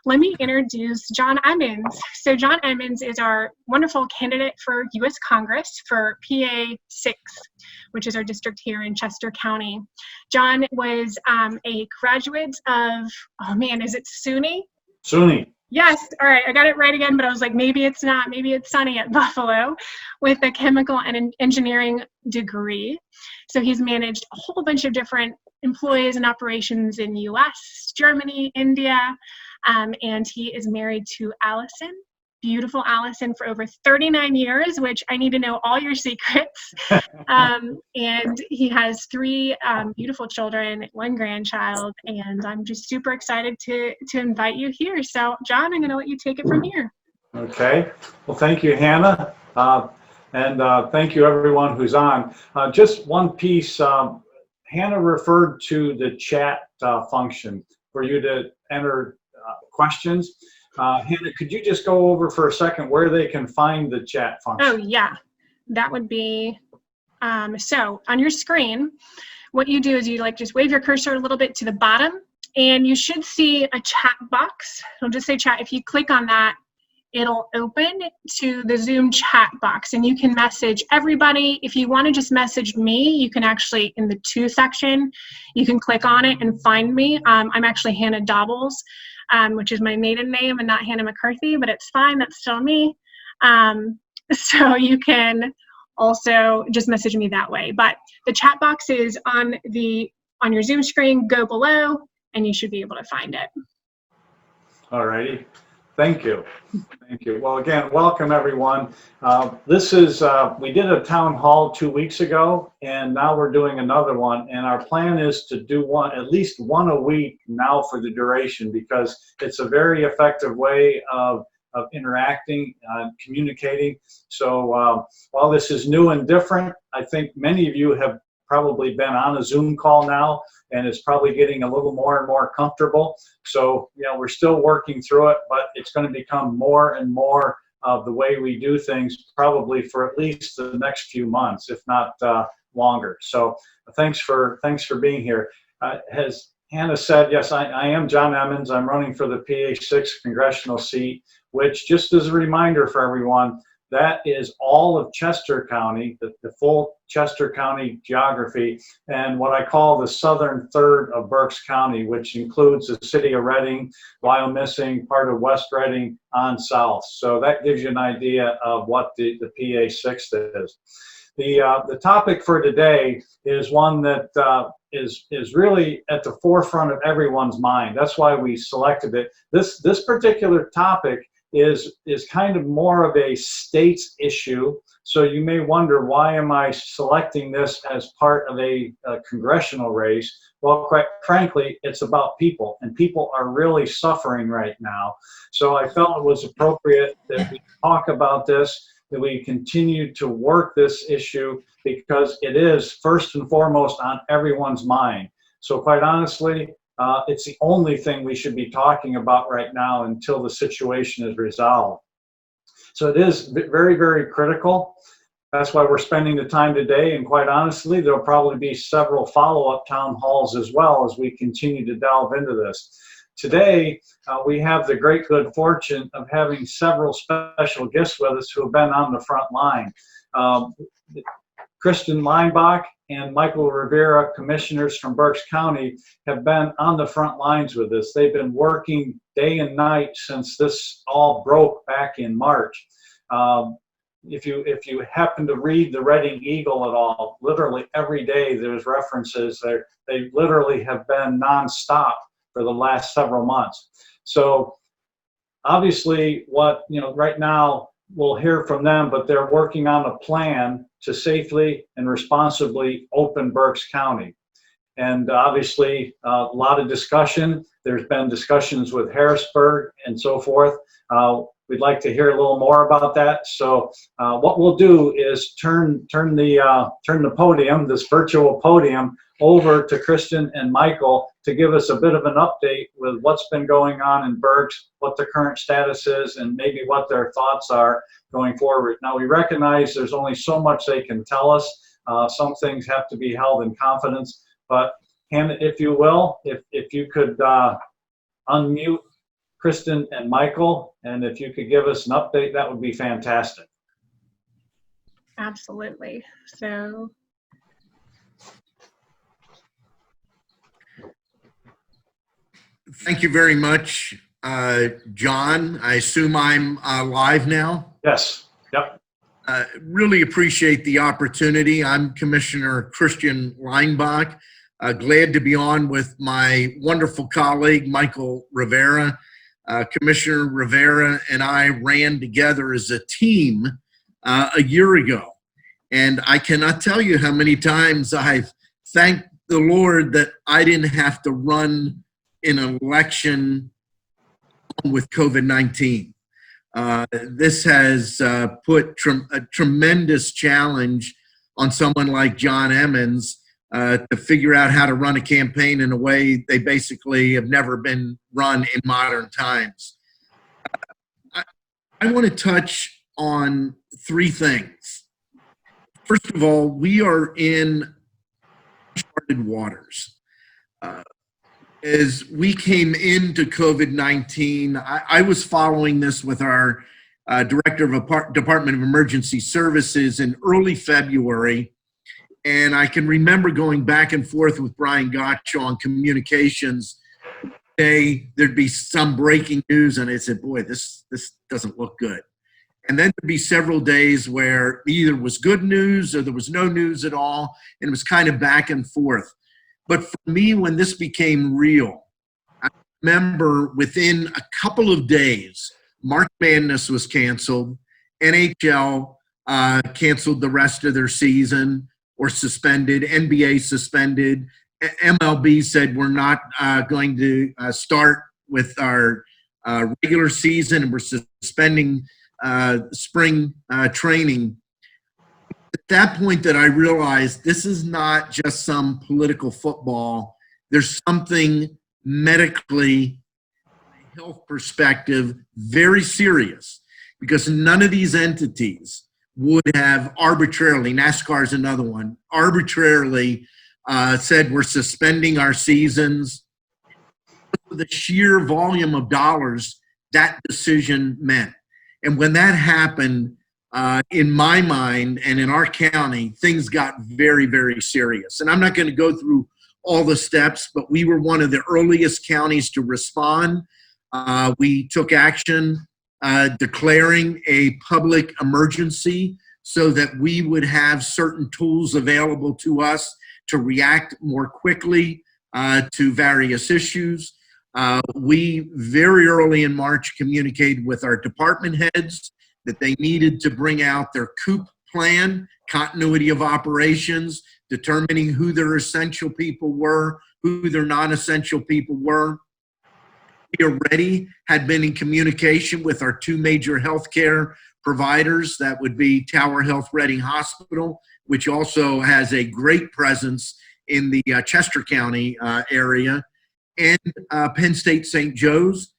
let me introduce John Emmons. So John Emmons is our wonderful candidate for U.S. Congress for PA 6, which is our district here in Chester County. John was a graduate of, oh man, is it SUNY? SUNY. Yes, all right, I got it right again, but I was like, maybe it's not, maybe it's sunny at Buffalo, with a chemical and engineering degree. So he's managed a whole bunch of different employees and operations in US, Germany, India, and he is married to Allison, beautiful Allison, for over 39 years, which I need to know all your secrets. And he has 3 beautiful children, 1 grandchild, and I'm just super excited to invite you here. So John, I'm going to let you take it from here. Okay. Well, thank you, Hannah. And thank you everyone who's on. Just one piece, Hannah referred to the chat function for you to enter questions. Hannah, could you just go over for a second where they can find the chat function? Oh yeah, that would be, so on your screen, what you do is you just wave your cursor a little bit to the bottom, and you should see a chat box. It'll just say chat. If you click on that, it'll open to the Zoom chat box, and you can message everybody. If you want to just message me, you can actually, in the To section, you can click on it and find me. I'm actually Hannah Dobbles, which is my maiden name and not Hannah McCarthy, but it's fine, that's still me. So you can also just message me that way. But the chat box is on your Zoom screen, go below, and you should be able to find it. All righty. Thank you. Thank you. Well, again, welcome everyone. This is, we did a town hall 2 weeks ago, and now we're doing another one. And our plan is to do at least one a week now for the duration, because it's a very effective way of interacting, communicating. So while this is new and different, I think many of you have probably been on a Zoom call now, and it's probably getting a little more and more comfortable. So, we're still working through it, but it's going to become more and more of the way we do things, probably for at least the next few months, if not longer. So thanks for being here. As Hannah said, yes, I am John Emmons. I'm running for the PA 6 congressional seat, which, just as a reminder for everyone, that is all of Chester County, the full Chester County geography, and what I call the southern third of Berks County, which includes the city of Reading, Wyomissing, part of West Reading on south. So that gives you an idea of what the PA 6 is. The topic for today is one that is really at the forefront of everyone's mind. That's why we selected it. This particular topic is kind of more of a state's issue. So you may wonder, why am I selecting this as part of a congressional race? Well, quite frankly, it's about people, and people are really suffering right now. So I felt it was appropriate that we talk about this, that we continue to work this issue, because it is first and foremost on everyone's mind. So quite honestly, it's the only thing we should be talking about right now until the situation is resolved. So it is very, very critical. That's why we're spending the time today, and quite honestly, there'll probably be several follow-up town halls as well as we continue to delve into this. Today, we have the great good fortune of having several special guests with us who have been on the front line. Kristen Leinbach and Michael Rivera, commissioners from Berks County, have been on the front lines with this. They've been working day and night since this all broke back in March. If you happen to read the Reading Eagle at all, literally every day there's references. They literally have been nonstop for the last several months. So obviously, right now we'll hear from them, but they're working on a plan to safely and responsibly open Berks County. And obviously, a lot of discussion. There's been discussions with Harrisburg and so forth. We'd like to hear a little more about that. So what we'll do is turn the podium, this virtual podium, over to Kristen and Michael to give us a bit of an update with what's been going on in Berks, what the current status is, and maybe what their thoughts are going forward. Now, we recognize there's only so much they can tell us. Some things have to be held in confidence, but Hannah, if you will, if you could unmute Kristen and Michael, and if you could give us an update, that would be fantastic. Absolutely. So thank you very much, John. I assume I'm live now. Yes. Yep. Really appreciate the opportunity. I'm Commissioner Christian Leinbach. Glad to be on with my wonderful colleague, Michael Rivera. Commissioner Rivera and I ran together as a team a year ago. And I cannot tell you how many times I've thanked the Lord that I didn't have to run an election with COVID-19. This has put a tremendous challenge on someone like John Emmons to figure out how to run a campaign in a way they basically have never been run in modern times. I want to touch on three things. First of all, we are in uncharted waters. As we came into COVID-19, I was following this with our Director of Department of Emergency Services in early February. And I can remember going back and forth with Brian Gotcha on communications. There'd be some breaking news, and I said, boy, this doesn't look good. And then there'd be several days where either was good news or there was no news at all, and it was kind of back and forth. But for me, when this became real, I remember within a couple of days, March Madness was canceled, NHL canceled the rest of their season or suspended, NBA suspended, MLB said we're not going to start with our regular season and we're suspending spring training. At that point that I realized this is not just some political football. There's something medically, health perspective, very serious, because none of these entities would have arbitrarily, NASCAR is another one, arbitrarily said we're suspending our seasons. The sheer volume of dollars that decision meant. And when that happened, in my mind and in our county, things got very, very serious. And I'm not going to go through all the steps, but we were one of the earliest counties to respond. We took action declaring a public emergency so that we would have certain tools available to us to react more quickly to various issues. We very early in March communicated with our department heads that they needed to bring out their COOP plan, continuity of operations, determining who their essential people were, who their non-essential people were. We already had been in communication with our two major healthcare providers. That would be Tower Health Reading Hospital, which also has a great presence in the Chester County area, and Penn State St. Joe's.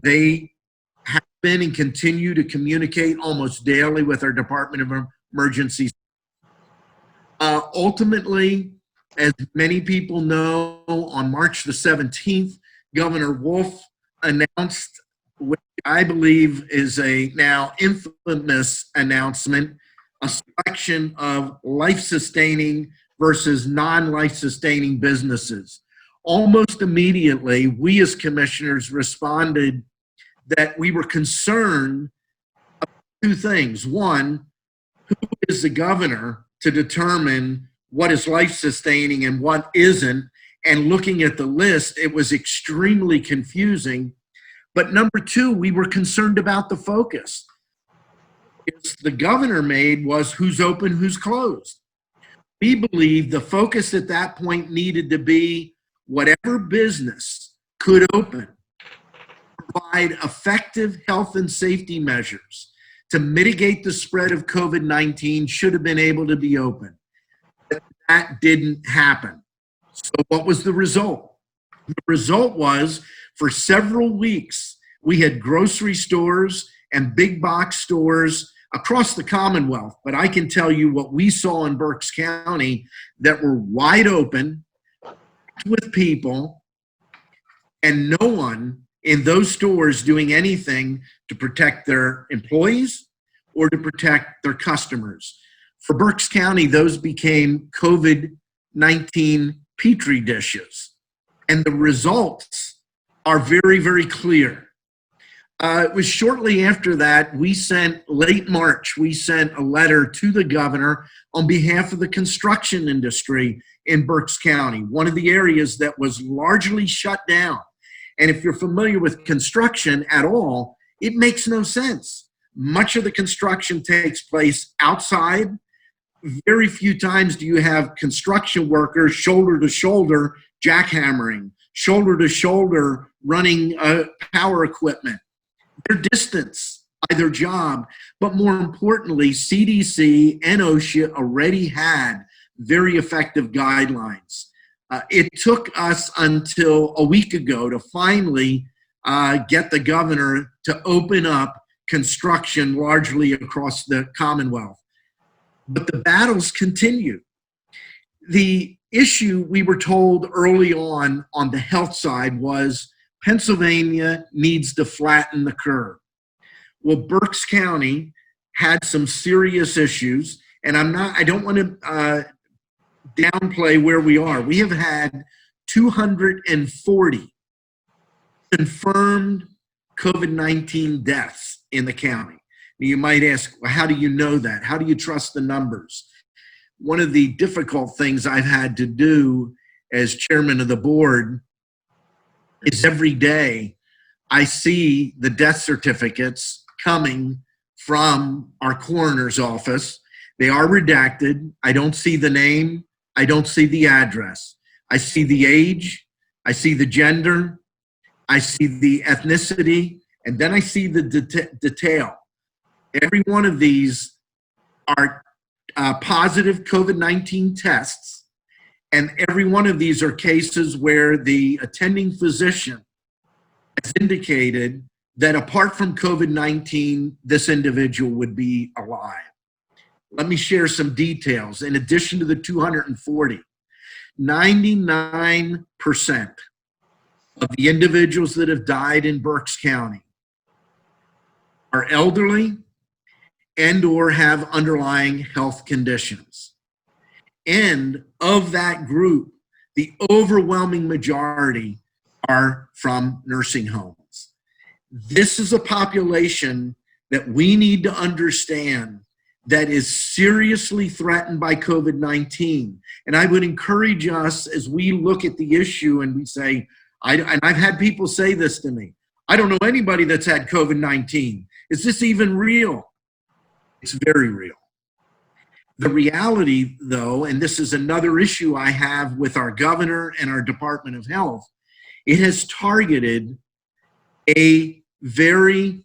They have been and continue to communicate almost daily with our Department of Emergency. Ultimately, as many people know, on March the 17th, Governor Wolf announced, which I believe is a now infamous announcement, a selection of life-sustaining versus non-life-sustaining businesses. Almost immediately, we as commissioners responded that we were concerned about two things. One, who is the governor to determine what is life-sustaining and what isn't? And looking at the list, it was extremely confusing. But number two, we were concerned about the focus. The governor made was who's open, who's closed. We believe the focus at that point needed to be whatever business could open, provide effective health and safety measures to mitigate the spread of COVID-19 should have been able to be open. That didn't happen. So what was the result? The result was for several weeks, we had grocery stores and big box stores across the Commonwealth. But I can tell you what we saw in Berks County that were wide open with people, and no one in those stores doing anything to protect their employees or to protect their customers. For Berks County, those became COVID-19 petri dishes. And the results are very, very clear. It was shortly after that, late March, we sent a letter to the governor on behalf of the construction industry in Berks County, one of the areas that was largely shut down. And if you're familiar with construction at all, it makes no sense. Much of the construction takes place outside. Very few times do you have construction workers shoulder to shoulder jackhammering, shoulder to shoulder running power equipment. Their distance by their job, but more importantly, CDC and OSHA already had very effective guidelines. It took us until a week ago to finally get the governor to open up construction largely across the Commonwealth. But the battles continue. The issue we were told early on the health side was Pennsylvania needs to flatten the curve. Well, Berks County had some serious issues, and I don't want to downplay where we are. We have had 240 confirmed COVID-19 deaths in the county. Now, you might ask, well, how do you know that? How do you trust the numbers? One of the difficult things I've had to do as chairman of the board is every day I see the death certificates coming from our coroner's office. They are redacted. I don't see the name. I don't see the address. I see the age. I see the gender. I see the ethnicity. And then I see the detail. Every one of these are positive COVID-19 tests. And every one of these are cases where the attending physician has indicated that apart from COVID-19, this individual would be alive. Let me share some details. In addition to the 240, 99% of the individuals that have died in Berks County are elderly and or have underlying health conditions. And of that group, the overwhelming majority are from nursing homes. This is a population that we need to understand that is seriously threatened by COVID-19. And I would encourage us as we look at the issue and we say, and I've had people say this to me, I don't know anybody that's had COVID-19. Is this even real? It's very real. The reality, though, and this is another issue I have with our governor and our Department of Health, it has targeted a very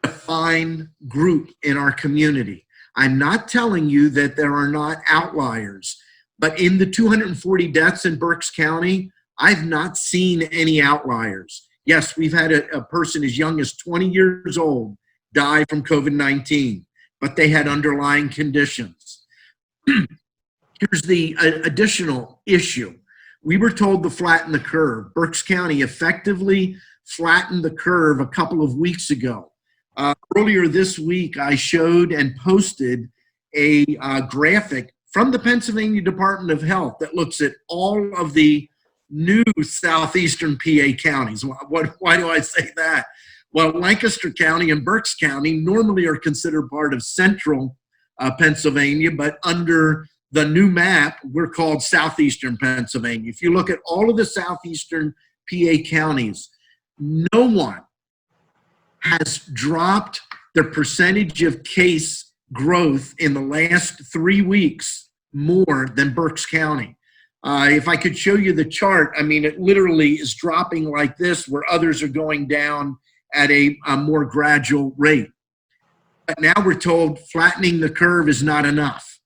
defined group in our community. I'm not telling you that there are not outliers, but in the 240 deaths in Berks County, I've not seen any outliers. Yes, we've had a person as young as 20 years old die from COVID-19. But they had underlying conditions. Here's the additional issue. We were told to flatten the curve. Berks County effectively flattened the curve a couple of weeks ago. Earlier this week, I showed and posted a graphic from the Pennsylvania Department of Health that looks at all of the new southeastern PA counties. Why do I say that? Well, Lancaster County and Berks County normally are considered part of central Pennsylvania, but under the new map, we're called southeastern Pennsylvania. If you look at all of the southeastern PA counties, no one has dropped their percentage of case growth in the last 3 weeks more than Berks County. If I could show you the chart, I mean, it literally is dropping like this where others are going down at a more gradual rate. But now we're told flattening the curve is not enough.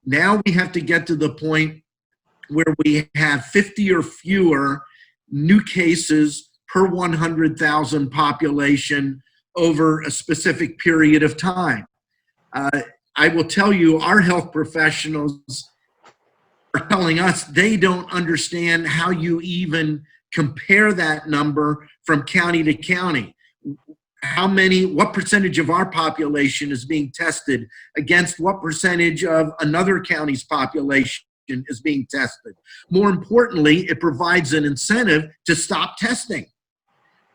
Now we have to get to the point where we have 50 or fewer new cases per 100,000 population over a specific period of time. I will tell you, our health professionals are telling us they don't understand how you even compare that number from county to county. What percentage of our population is being tested against what percentage of another county's population is being tested. More importantly, it provides an incentive to stop testing.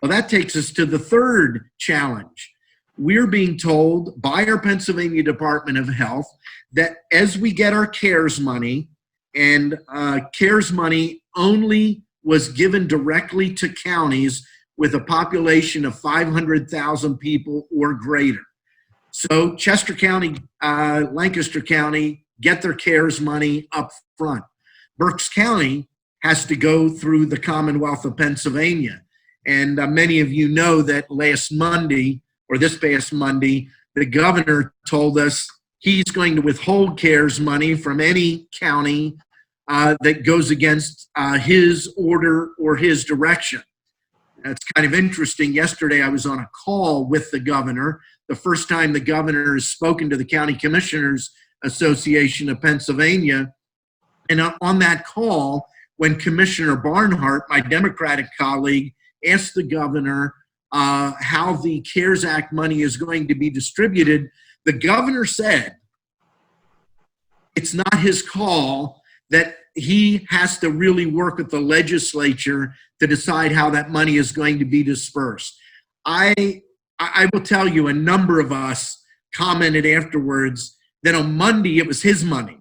Well, that takes us to the third challenge. We're being told by our Pennsylvania Department of Health that as we get our CARES money, and CARES money only was given directly to counties with a population of 500,000 people or greater. So Chester County, Lancaster County get their CARES money up front. Berks County has to go through the Commonwealth of Pennsylvania. And many of you know that last Monday, or this past Monday, the governor told us he's going to withhold CARES money from any county that goes against his order or his direction. It's kind of interesting. Yesterday, I was on a call with the governor, the first time the governor has spoken to the County Commissioners Association of Pennsylvania. And on that call, when Commissioner Barnhart, my Democratic colleague, asked the governor how the CARES Act money is going to be distributed, the governor said it's not his call, that he has to really work with the legislature to decide how that money is going to be dispersed. I will tell you, a number of us commented afterwards that on Monday it was his money.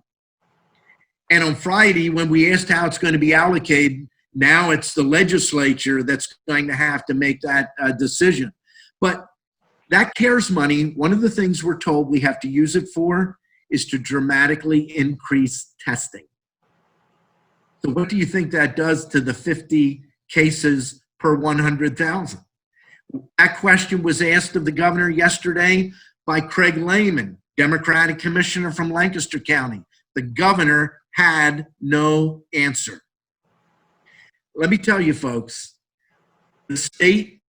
And on Friday, when we asked how it's going to be allocated, now it's the legislature that's going to have to make that decision. But that CARES money, one of the things we're told we have to use it for is to dramatically increase testing. So what do you think that does to the 50 cases per 100,000? That question was asked of the governor yesterday by Craig Lehman, Democratic commissioner from Lancaster County. The governor had no answer. Let me tell you, folks, the state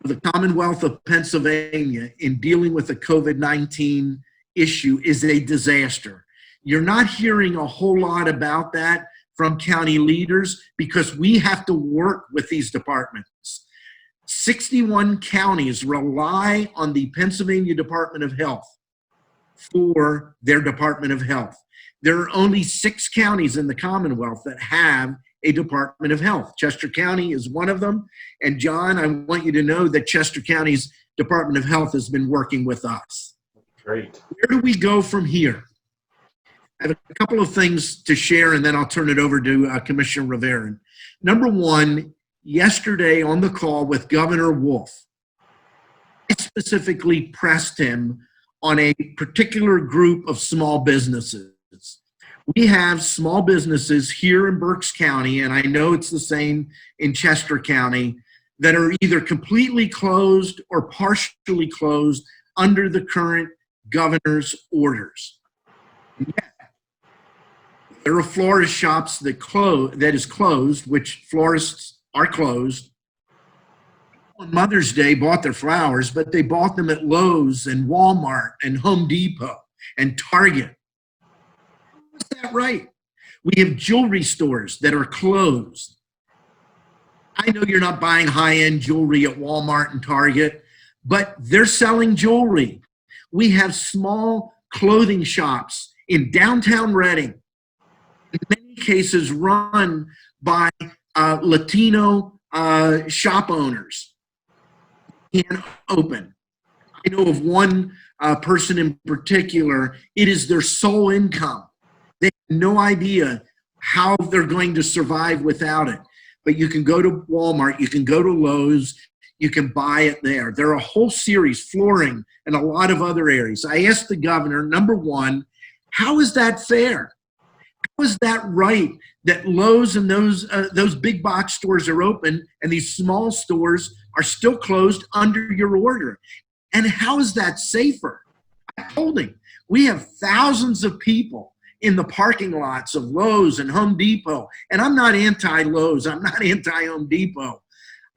of the Commonwealth of Pennsylvania in dealing with the COVID-19 issue is a disaster. You're not hearing a whole lot about that from county leaders because we have to work with these departments. 61 counties rely on the Pennsylvania Department of Health for their Department of Health. There are only 6 counties in the Commonwealth that have a Department of Health. Chester County is one of them. And John, I want you to know that Chester County's Department of Health has been working with us. Great. Where do we go from here? I have a couple of things to share, and then I'll turn it over to Commissioner Rivera. Number one, yesterday on the call with Governor Wolf, I specifically pressed him on a particular group of small businesses. We have small businesses here in Berks County, and I know it's the same in Chester County, that are either completely closed or partially closed under the current governor's orders. There are florist shops that is closed, which florists are closed. On Mother's Day bought their flowers, but they bought them at Lowe's and Walmart and Home Depot and Target. Is that right? We have jewelry stores that are closed. I know you're not buying high-end jewelry at Walmart and Target, but they're selling jewelry. We have small clothing shops in downtown Reading, in many cases run by Latino shop owners, can't open. I know of one person in particular, it is their sole income. They have no idea how they're going to survive without it. But you can go to Walmart, you can go to Lowe's, you can buy it there. There are a whole series, flooring, and a lot of other areas. I asked the governor, number one, how is that fair? How is that right that Lowe's and those big box stores are open and these small stores are still closed under your order? And how is that safer? I told him, we have thousands of people in the parking lots of Lowe's and Home Depot. And I'm not anti-Lowe's, I'm not anti-Home Depot.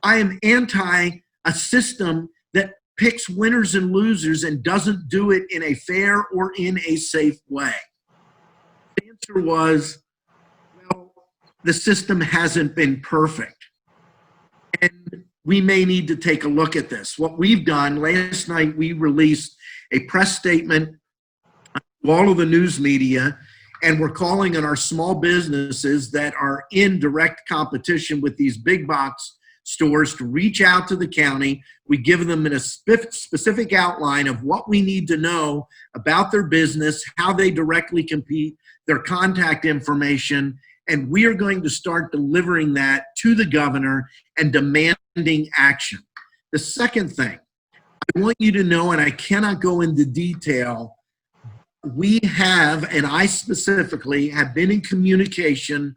I am anti a system that picks winners and losers and doesn't do it in a fair or in a safe way. The answer was, well, the system hasn't been perfect. And we may need to take a look at this. What we've done, last night we released a press statement to all of the news media, and we're calling on our small businesses that are in direct competition with these big box stores to reach out to the county. We give them a specific outline of what we need to know about their business, how they directly compete, their contact information, and we are going to start delivering that to the governor and demanding action. The second thing I want you to know, and I cannot go into detail, we have, and I specifically have been in communication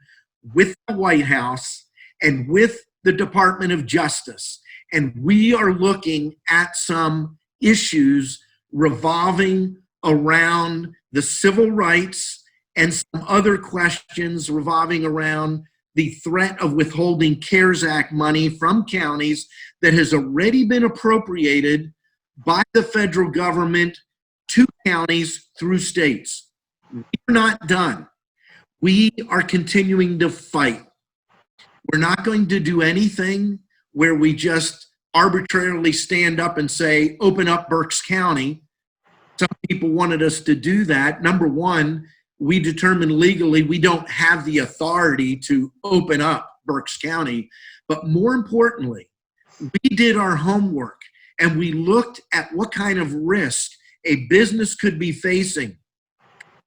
with the White House and with the Department of Justice, and we are looking at some issues revolving around the civil rights and some other questions revolving around the threat of withholding CARES Act money from counties that has already been appropriated by the federal government to counties through states. We're not done. We are continuing to fight. We're not going to do anything where we just arbitrarily stand up and say, open up Berks County. Some people wanted us to do that. Number one, we determined legally we don't have the authority to open up Berks County. But more importantly, we did our homework and we looked at what kind of risk a business could be facing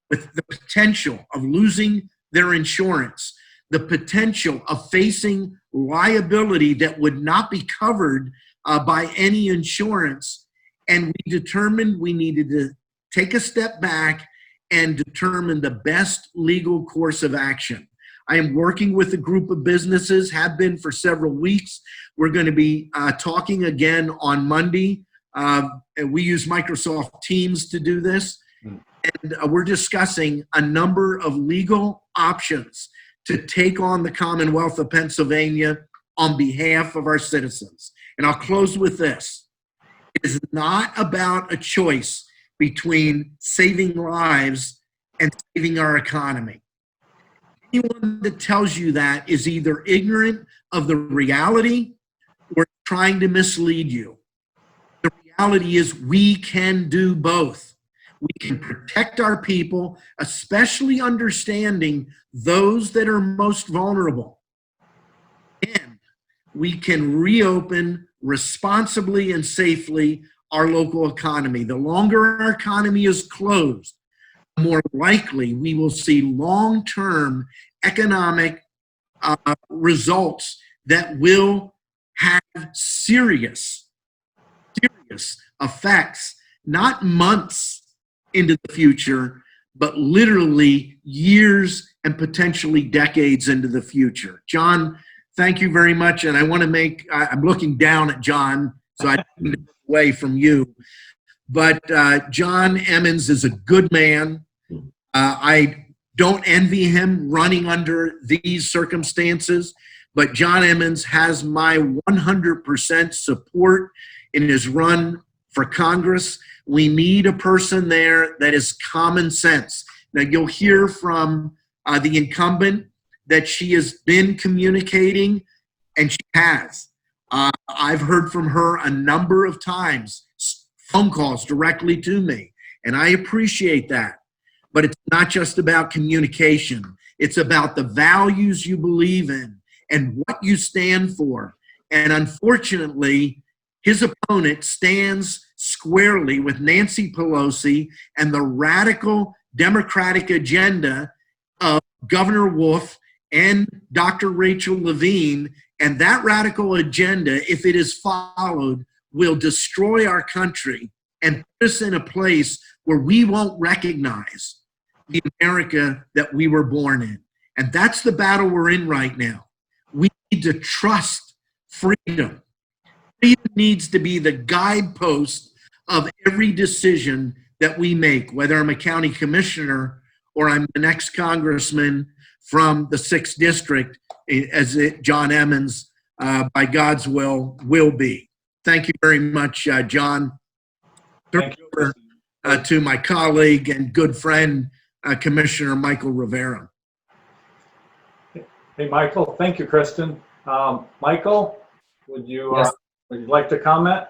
with the potential of losing their insurance, the potential of facing liability that would not be covered by any insurance. And we determined we needed to take a step back and determine the best legal course of action. I am working with a group of businesses, have been for several weeks. We're going to be talking again on Monday. And we use Microsoft Teams to do this. And we're discussing a number of legal options to take on the Commonwealth of Pennsylvania on behalf of our citizens. And I'll close with this. It is not about a choice between saving lives and saving our economy. Anyone that tells you that is either ignorant of the reality or trying to mislead you. The reality is we can do both. We can protect our people, especially understanding those that are most vulnerable. And we can reopen responsibly and safely our local economy. The longer our economy is closed, the more likely we will see long-term economic results that will have serious effects, not months into the future, but literally years and potentially decades into the future. John, thank you very much. And I want to make, I'm looking down at John, so I don't get away from you. But John Emmons is a good man. I don't envy him running under these circumstances, but John Emmons has my 100% support in his run for Congress. We need a person there that is common sense. Now, you'll hear from the incumbent that she has been communicating, and she has. I've heard from her a number of times, phone calls directly to me, and I appreciate that. But it's not just about communication. It's about the values you believe in and what you stand for. And unfortunately, his opponent stands squarely with Nancy Pelosi and the radical Democratic agenda of Governor Wolf and Dr. Rachel Levine. And that radical agenda, if it is followed, will destroy our country and put us in a place where we won't recognize the America that we were born in. And that's the battle we're in right now. We need to trust freedom. Freedom needs to be the guidepost of every decision that we make, whether I'm a county commissioner or I'm the next congressman from the 6th district, as John Emmons, by God's will be. Thank you very much, John. Turn over to my colleague and good friend, Commissioner Michael Rivera. Hey, Michael. Thank you, Kristen. Michael, would you, Yes. would you like to comment?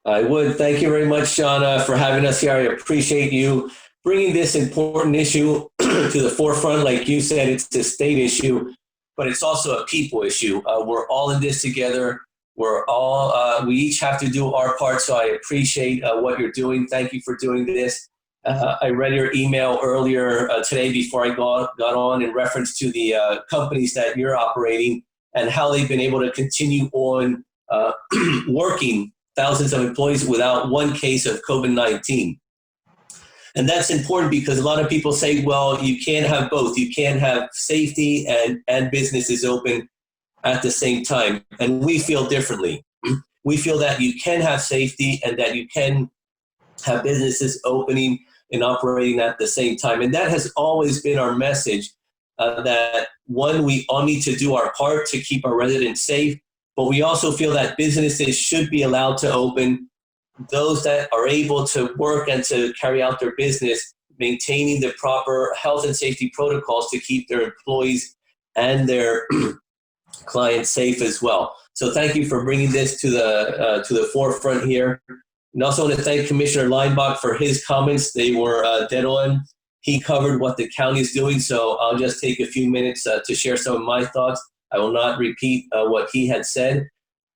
I would. Thank you very much, Sean, for having us here. I appreciate you bringing this important issue to the forefront. Like you said, it's a state issue, but it's also a people issue. We're all in this together. We each have to do our part. So I appreciate what you're doing. Thank you for doing this. I read your email earlier today before I got on in reference to the companies that you're operating and how they've been able to continue on working thousands of employees without one case of COVID-19. And that's important because a lot of people say, well, you can't have both. You can't have safety and businesses open at the same time. And we feel differently. We feel that you can have safety and that you can have businesses opening and operating at the same time. And that has always been our message, that one, we all need to do our part to keep our residents safe, but we also feel that businesses should be allowed to open, those that are able to work and to carry out their business, maintaining the proper health and safety protocols to keep their employees and their clients safe as well. So thank you for bringing this to the forefront here. And also want to thank Commissioner Leinbach for his comments. They were dead on. He covered what the county is doing, so I'll just take a few minutes to share some of my thoughts. I will not repeat what he had said,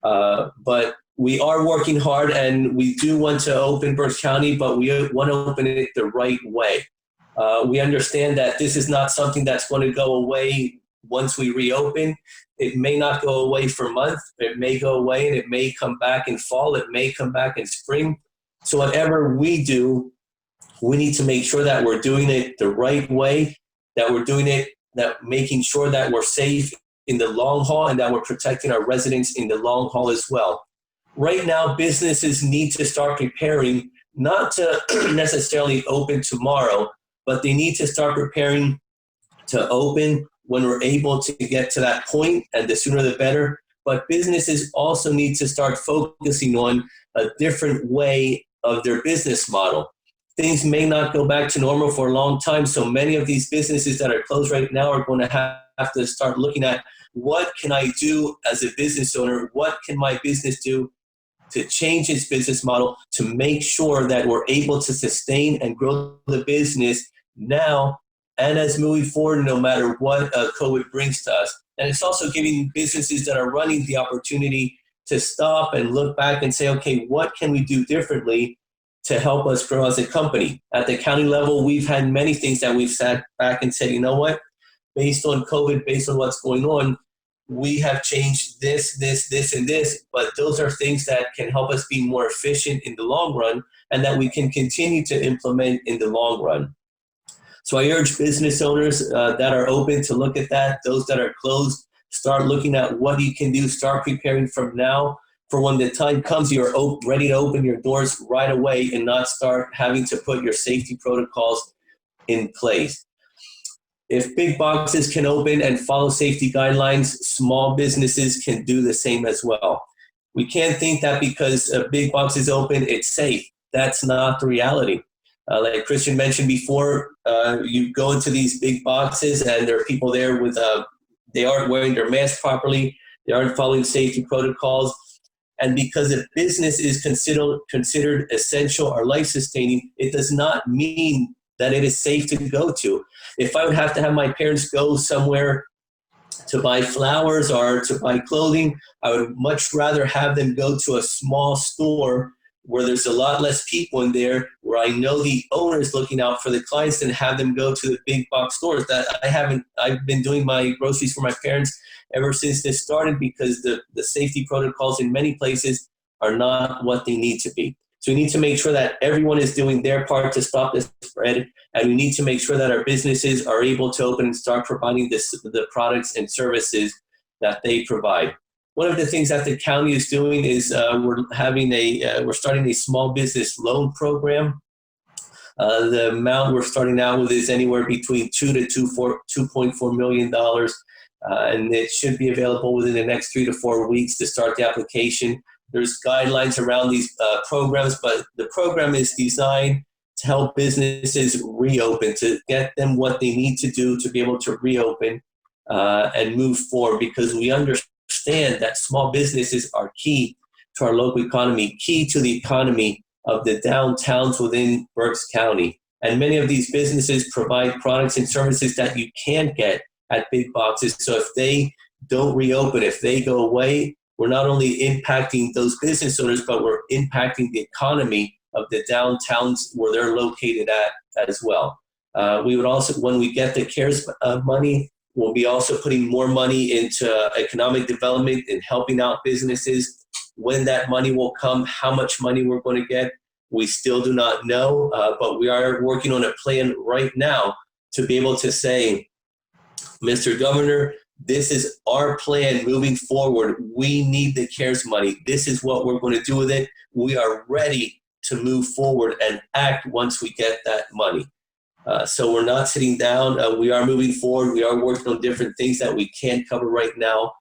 but we are working hard and we do want to open Berks County, but we want to open it the right way. We understand that this is not something that's going to go away once we reopen. It may not go away for a month. It may go away and it may come back in fall. It may come back in spring. So whatever we do, we need to make sure that we're doing it the right way, that we're doing it, that making sure that we're safe in the long haul and that we're protecting our residents in the long haul as well. Right now, businesses need to start preparing, not to necessarily open tomorrow, but they need to start preparing to open when we're able to get to that point, and the sooner the better. But businesses also need to start focusing on a different way of their business model. Things may not go back to normal for a long time, so many of these businesses that are closed right now are going to have to start looking at, what can I do as a business owner? What can my business do to change its business model to make sure that we're able to sustain and grow the business now and as moving forward, no matter what COVID brings to us. And it's also giving businesses that are running the opportunity to stop and look back and say, okay, what can we do differently to help us grow as a company? At the county level, we've had many things that we've sat back and said, you know what, based on COVID, based on what's going on, we have changed this, and this, but those are things that can help us be more efficient in the long run and that we can continue to implement in the long run. So I urge business owners that are open to look at that. Those that are closed, start looking at what you can do, start preparing from now for when the time comes, you're ready to open your doors right away and not start having to put your safety protocols in place. If big boxes can open and follow safety guidelines, small businesses can do the same as well. We can't think that because a big box is open, it's safe. That's not the reality. Like Christian mentioned before, you go into these big boxes and there are people there with, they aren't wearing their mask properly, they aren't following safety protocols. And because a business is considered essential or life-sustaining, it does not mean that it is safe to go to. If I would have to have my parents go somewhere to buy flowers or to buy clothing, I would much rather have them go to a small store where there's a lot less people in there, where I know the owner is looking out for the clients, than have them go to the big box stores. I've been doing my groceries for my parents ever since this started because the safety protocols in many places are not what they need to be. So we need to make sure that everyone is doing their part to stop this spread, and we need to make sure that our businesses are able to open and start providing the products and services that they provide. One of the things that the county is doing is we're starting a small business loan program. The amount we're starting out with is anywhere between $2 to $2.4 million, and it should be available within the next 3 to 4 weeks to start the application. There's guidelines around these programs, but the program is designed to help businesses reopen, to get them what they need to do to be able to reopen and move forward, because we understand understand that small businesses are key to our local economy, key to the economy of the downtowns within Berks County. And many of these businesses provide products and services that you can't get at big boxes. So if they don't reopen, if they go away, we're not only impacting those business owners, but we're impacting the economy of the downtowns where they're located at as well. We would also, when we get the CARES money, we'll be also putting more money into economic development and helping out businesses. When that money will come, how much money we're going to get, we still do not know, but we are working on a plan right now to be able to say, Mr. Governor, this is our plan moving forward. We need the CARES money. This is what we're going to do with it. We are ready to move forward and act once we get that money. So we're not sitting down. We are moving forward. We are working on different things that we can't cover right now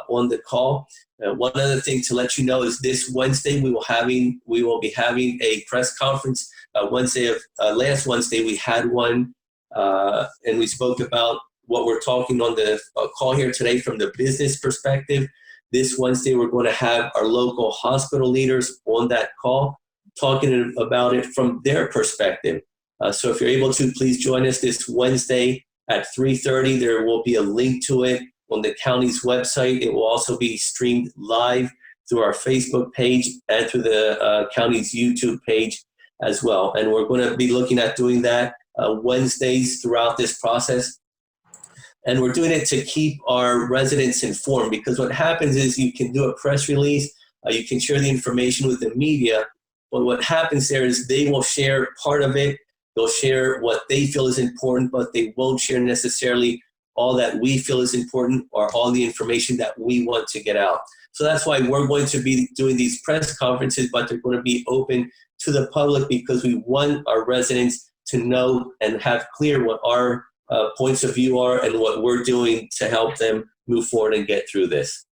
on the call. One other thing to let you know is this Wednesday we will be having a press conference. Last Wednesday we had one, and we spoke about what we're talking on the call here today from the business perspective. This Wednesday we're going to have our local hospital leaders on that call talking about it from their perspective. So if you're able to, please join us this Wednesday at 3:30. There will be a link to it on the county's website. It will also be streamed live through our Facebook page and through the county's YouTube page as well. And we're going to be looking at doing that Wednesdays throughout this process. And we're doing it to keep our residents informed, because what happens is you can do a press release, you can share the information with the media, but what happens there is they will share part of it. They'll share what they feel is important, but they won't share necessarily all that we feel is important or all the information that we want to get out. So that's why we're going to be doing these press conferences, but they're going to be open to the public because we want our residents to know and have clear what our points of view are and what we're doing to help them move forward and get through this.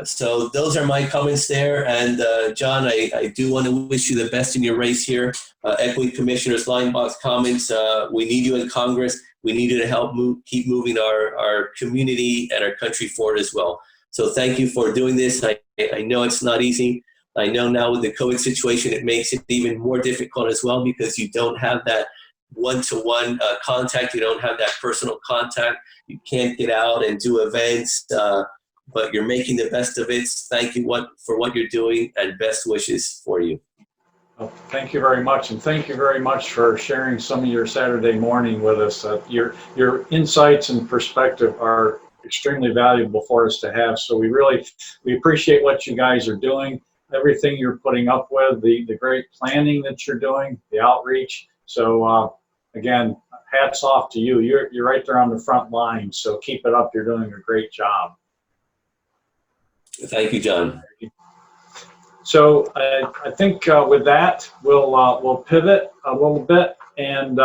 So those are my comments there. And John, I do want to wish you the best in your race here. Echoing Commissioner Leinbach's comments, we need you in Congress. We need you to help keep moving our community and our country forward as well. So thank you for doing this. I know it's not easy. I know now with the COVID situation, it makes it even more difficult as well because you don't have that one-to-one contact. You don't have that personal contact. You can't get out and do events. But you're making the best of it. Thank you for what you're doing, and best wishes for you. Well, thank you very much, and thank you very much for sharing some of your Saturday morning with us. Your insights and perspective are extremely valuable for us to have. So we appreciate what you guys are doing, everything you're putting up with, the great planning that you're doing, the outreach. So again, hats off to you. You're right there on the front line. So keep it up. You're doing a great job. Thank you, John. So I think with that, we'll pivot a little bit, and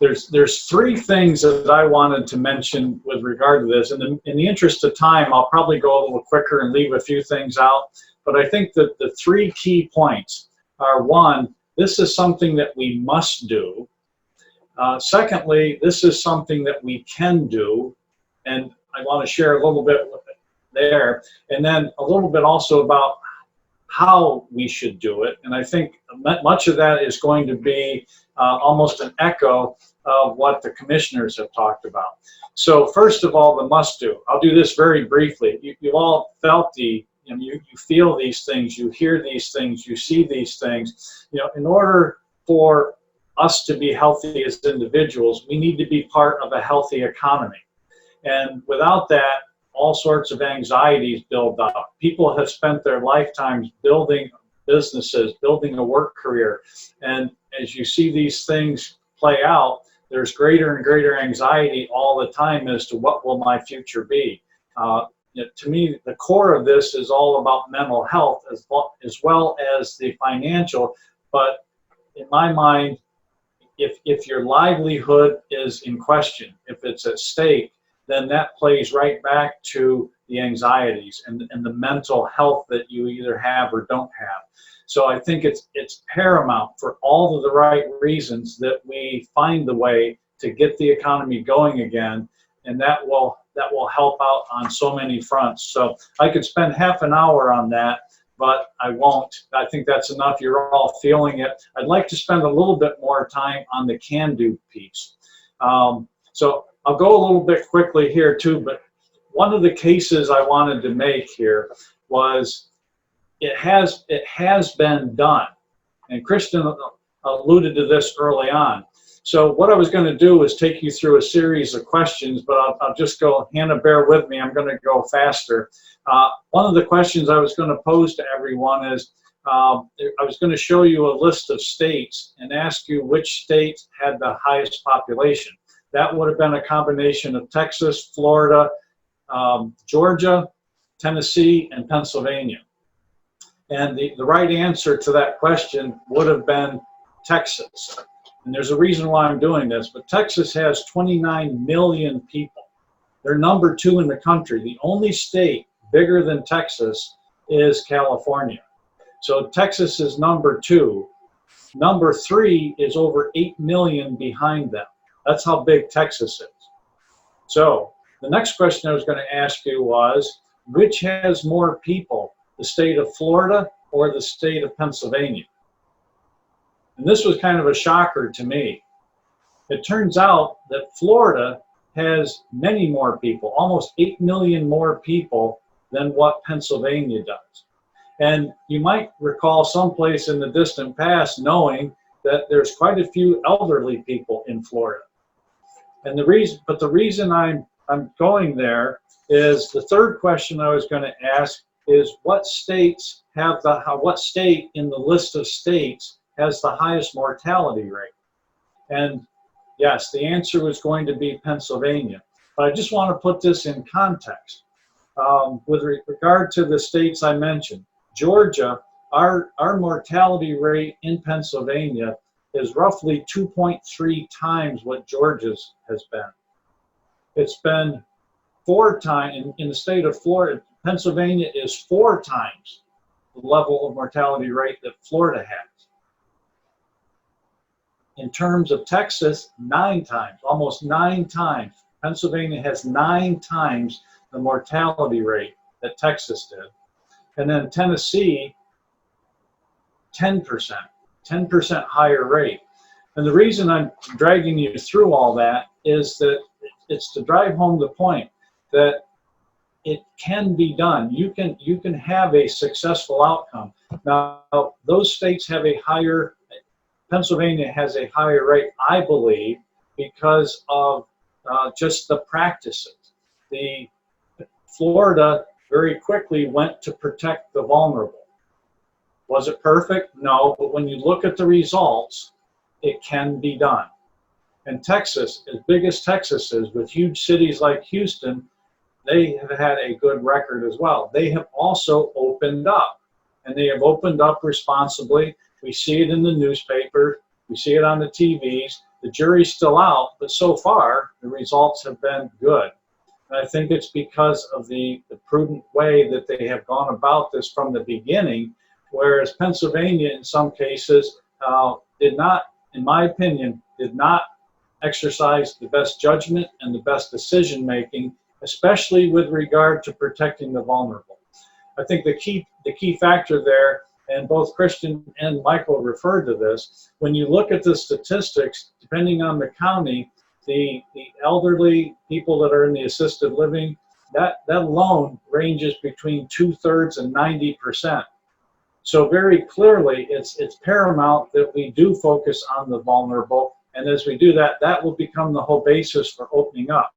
there's three things that I wanted to mention with regard to this. And in the interest of time, I'll probably go a little quicker and leave a few things out. But I think that the three key points are: one, this is something that we must do. Secondly, this is something that we can do, and I want to share a little bit with it there, and then a little bit also about how we should do it. And I think much of that is going to be almost an echo of what the commissioners have talked about. So first of all, the must do. I'll do this very briefly. You all felt you feel these things, you hear these things, you see these things. In order for us to be healthy as individuals, we need to be part of a healthy economy. And without that, all sorts of anxieties build up. People have spent their lifetimes building businesses, building a work career. And as you see these things play out, there's greater and greater anxiety all the time as to what will my future be. To me, the core of this is all about mental health as well as the financial. But in my mind, if your livelihood is in question, if it's at stake, then that plays right back to the anxieties and the mental health that you either have or don't have. So I think it's paramount for all of the right reasons that we find the way to get the economy going again, and that will that will help out on so many fronts. So I could spend half an hour on that, but I won't. I think that's enough. You're all feeling it. I'd like to spend a little bit more time on the can-do piece. So I'll go a little bit quickly here too, but one of the cases I wanted to make here was it has been done. And Kristen alluded to this early on. So what I was going to do is take you through a series of questions, but I'll just go, Hannah, bear with me. I'm going to go faster. One of the questions I was going to pose to everyone is, I was going to show you a list of states and ask you which state had the highest population. That would have been a combination of Texas, Florida, Georgia, Tennessee, and Pennsylvania. And the right answer to that question would have been Texas. And there's a reason why I'm doing this, but Texas has 29 million people. They're number 2 in the country. The only state bigger than Texas is California. So Texas is number 2. Number 3 is over 8 million behind them. That's how big Texas is. So the next question I was going to ask you was, which has more people, the state of Florida or the state of Pennsylvania? And this was kind of a shocker to me. It turns out that Florida has many more people, almost 8 million more people than what Pennsylvania does. And you might recall someplace in the distant past knowing that there's quite a few elderly people in Florida. And the reason I'm going there is the third question I was going to ask is what states have what state in the list of states has the highest mortality rate? And yes, the answer was going to be Pennsylvania. But I just want to put this in context. With regard to the states I mentioned, Georgia, our mortality rate in Pennsylvania is roughly 2.3 times what Georgia's has been. It's been 4 times, in the state of Florida, Pennsylvania is 4 times the level of mortality rate that Florida has. In terms of Texas, 9 times, almost 9 times. Pennsylvania has 9 times the mortality rate that Texas did. And then Tennessee, 10% higher rate. And the reason I'm dragging you through all that is that it's to drive home the point that it can be done. You can have a successful outcome. Now, those states have a higher, Pennsylvania has a higher rate, I believe, because of just the practices. The Florida very quickly went to protect the vulnerable. Was it perfect? No, but when you look at the results, it can be done. And Texas, as big as Texas is, with huge cities like Houston, they have had a good record as well. They have also opened up, and they have opened up responsibly. We see it in the newspaper, we see it on the TVs. The jury's still out, but so far, the results have been good. And I think it's because of the prudent way that they have gone about this from the beginning, whereas Pennsylvania, in some cases, did not, in my opinion, did not exercise the best judgment and the best decision-making, especially with regard to protecting the vulnerable. I think the key factor there, and both Christian and Michael referred to this, when you look at the statistics, depending on the county, the elderly people that are in the assisted living, that alone ranges between 2/3 and 90%. So very clearly, it's paramount that we do focus on the vulnerable, and as we do that, that will become the whole basis for opening up.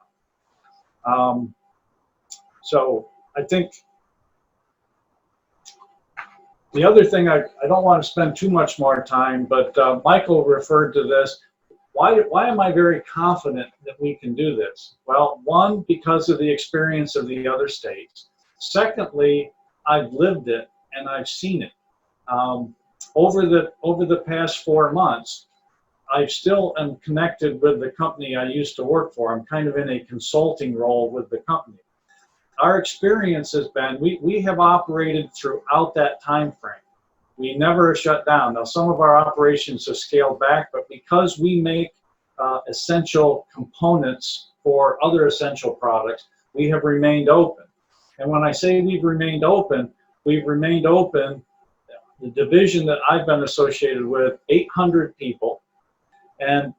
So I think the other thing, I don't want to spend too much more time, but Michael referred to this. Why am I very confident that we can do this? Well, one, because of the experience of the other states. Secondly, I've lived it and I've seen it. Over the past 4 months, I still am connected with the company I used to work for. I'm kind of in a consulting role with the company. Our experience has been, we have operated throughout that time frame. We never shut down. Now, some of our operations have scaled back, but because we make essential components for other essential products, we have remained open. And when I say we've remained open, the division that I've been associated with, 800 people, and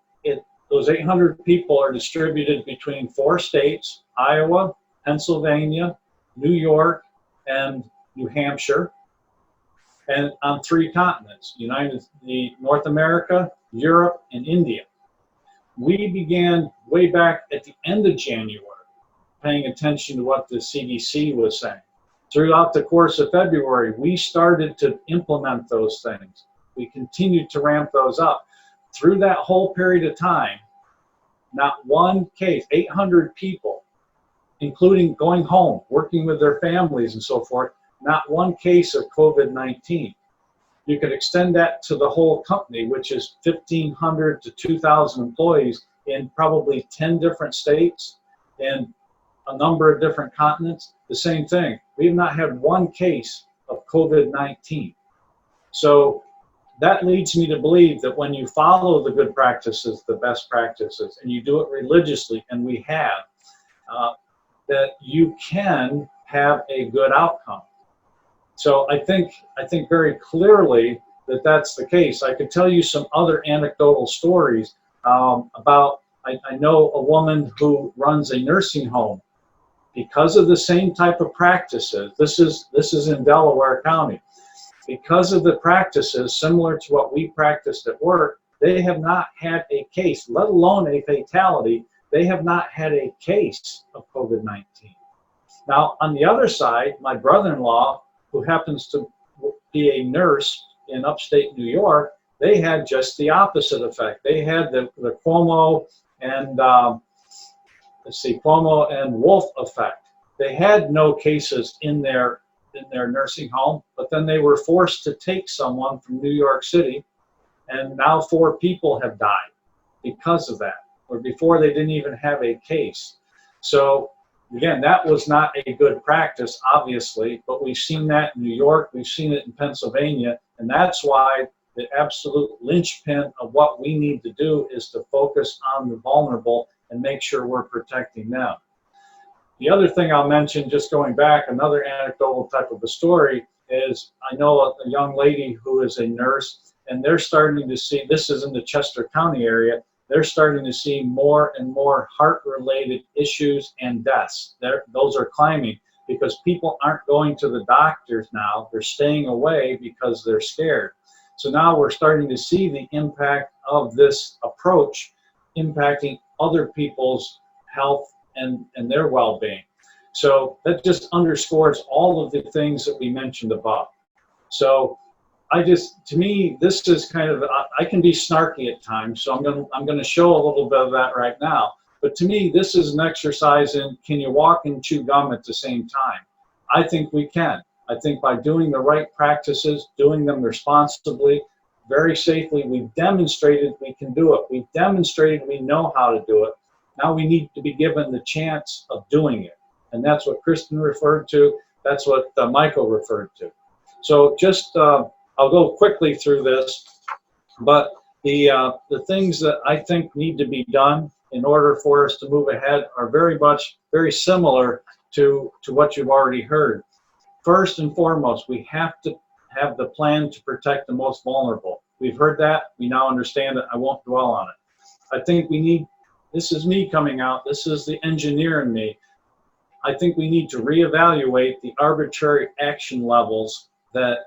those 800 people are distributed between 4 states, Iowa, Pennsylvania, New York, and New Hampshire, and on 3 continents, North America, Europe, and India. We began way back at the end of January, paying attention to what the CDC was saying. Throughout the course of February, we started to implement those things. We continued to ramp those up. Through that whole period of time, not one case, 800 people, including going home, working with their families and so forth, not one case of COVID-19. You could extend that to the whole company, which is 1,500 to 2,000 employees in probably 10 different states and a number of different continents. The same thing. We have not had one case of COVID-19. So that leads me to believe that when you follow the good practices, the best practices, and you do it religiously, and we have, that you can have a good outcome. So I think very clearly that that's the case. I could tell you some other anecdotal stories about, I know a woman who runs a nursing home. Because of the same type of practices, this is in Delaware County, because of the practices similar to what we practiced at work, they have not had a case, let alone a fatality. They have not had a case of COVID-19. Now, on the other side, my brother-in-law, who happens to be a nurse in upstate New York, they had just the opposite effect. They had the Cuomo and Cuomo and Wolf effect. They had no cases in their nursing home, but then they were forced to take someone from New York City, and now 4 people have died because of that, or before they didn't even have a case. So again, that was not a good practice, obviously, but we've seen that in New York, we've seen it in Pennsylvania, and that's why the absolute linchpin of what we need to do is to focus on the vulnerable and make sure we're protecting them. The other thing I'll mention, just going back, another anecdotal type of a story is, I know a young lady who is a nurse, and they're starting to see, this is in the Chester County area, they're starting to see more and more heart-related issues and deaths. Those are climbing because people aren't going to the doctors now. They're staying away because they're scared. So now we're starting to see the impact of this approach impacting other people's health and their well-being. So that just underscores all of the things that we mentioned above. So to me, this is kind of, I can be snarky at times, so I'm going to show a little bit of that right now. But to me, this is an exercise in, can you walk and chew gum at the same time? I think we can. I think by doing the right practices, doing them responsibly, very safely, we've demonstrated we can do it. We've demonstrated we know how to do it. Now we need to be given the chance of doing it. And that's what Kristen referred to. That's what Michael referred to. So just, I'll go quickly through this, but the things that I think need to be done in order for us to move ahead are very similar to what you've already heard. First and foremost, we have to have the plan to protect the most vulnerable. We've heard that, we now understand it, I won't dwell on it. I think we need, this is me coming out, this is the engineer in me. I think we need to reevaluate the arbitrary action levels that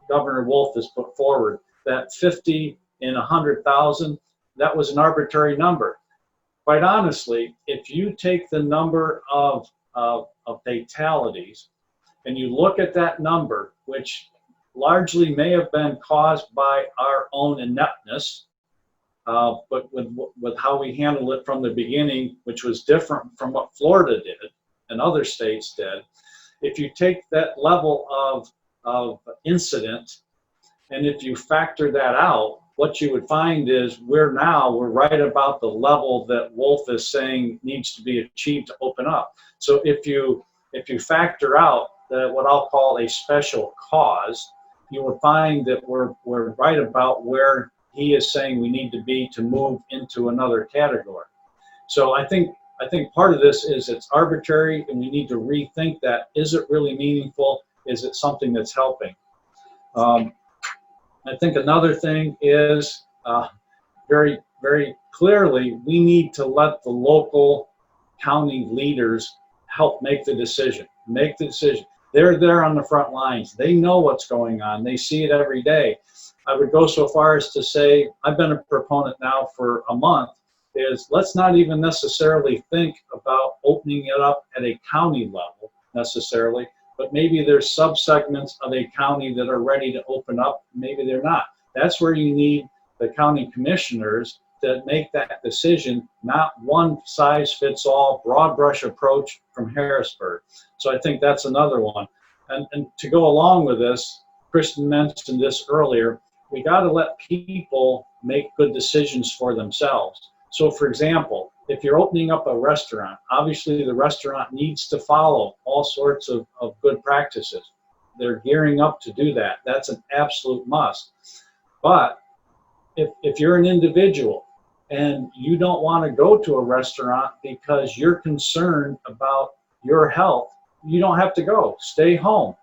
Governor Wolf has put forward. That 50 in 100,000, that was an arbitrary number. Quite honestly, if you take the number of fatalities and you look at that number, which largely may have been caused by our own ineptness, but with how we handled it from the beginning, which was different from what Florida did and other states did, if you take that level of incident, and if you factor that out, what you would find is we're right about the level that Wolf is saying needs to be achieved to open up. So if you factor out what I'll call a special cause, you will find that we're right about where he is saying we need to be to move into another category. So I think I think part of this is it's arbitrary, and we need to rethink that. Is it really meaningful? Is it something that's helping? I think another thing is very, very clearly, we need to let the local county leaders help make the decision. Make the decision. They're there on the front lines. They know what's going on. They see it every day. I would go so far as to say, I've been a proponent now for a month, is let's not even necessarily think about opening it up at a county level necessarily, but maybe there's subsegments of a county that are ready to open up. Maybe they're not. That's where you need the county commissioners to make that decision, not one size fits all broad brush approach from Harrisburg. So I think that's another one. And to go along with this, Kristen mentioned this earlier, we got to let people make good decisions for themselves. So for example, if you're opening up a restaurant, obviously the restaurant needs to follow all sorts of good practices. They're gearing up to do that. That's an absolute must. But if you're an individual and you don't want to go to a restaurant because you're concerned about your health, you don't have to go. Stay home.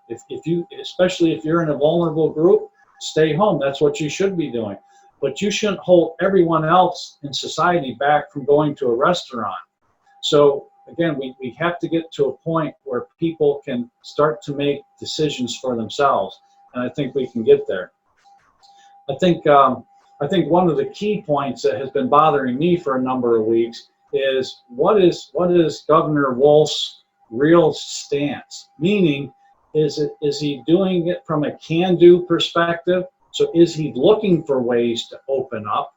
Especially if you're in a vulnerable group, stay home. That's what you should be doing. But you shouldn't hold everyone else in society back from going to a restaurant. So again, we have to get to a point where people can start to make decisions for themselves. And I think we can get there. I think one of the key points that has been bothering me for a number of weeks is what is Governor Wolf's real stance? Meaning, is he doing it from a can-do perspective? So is he looking for ways to open up,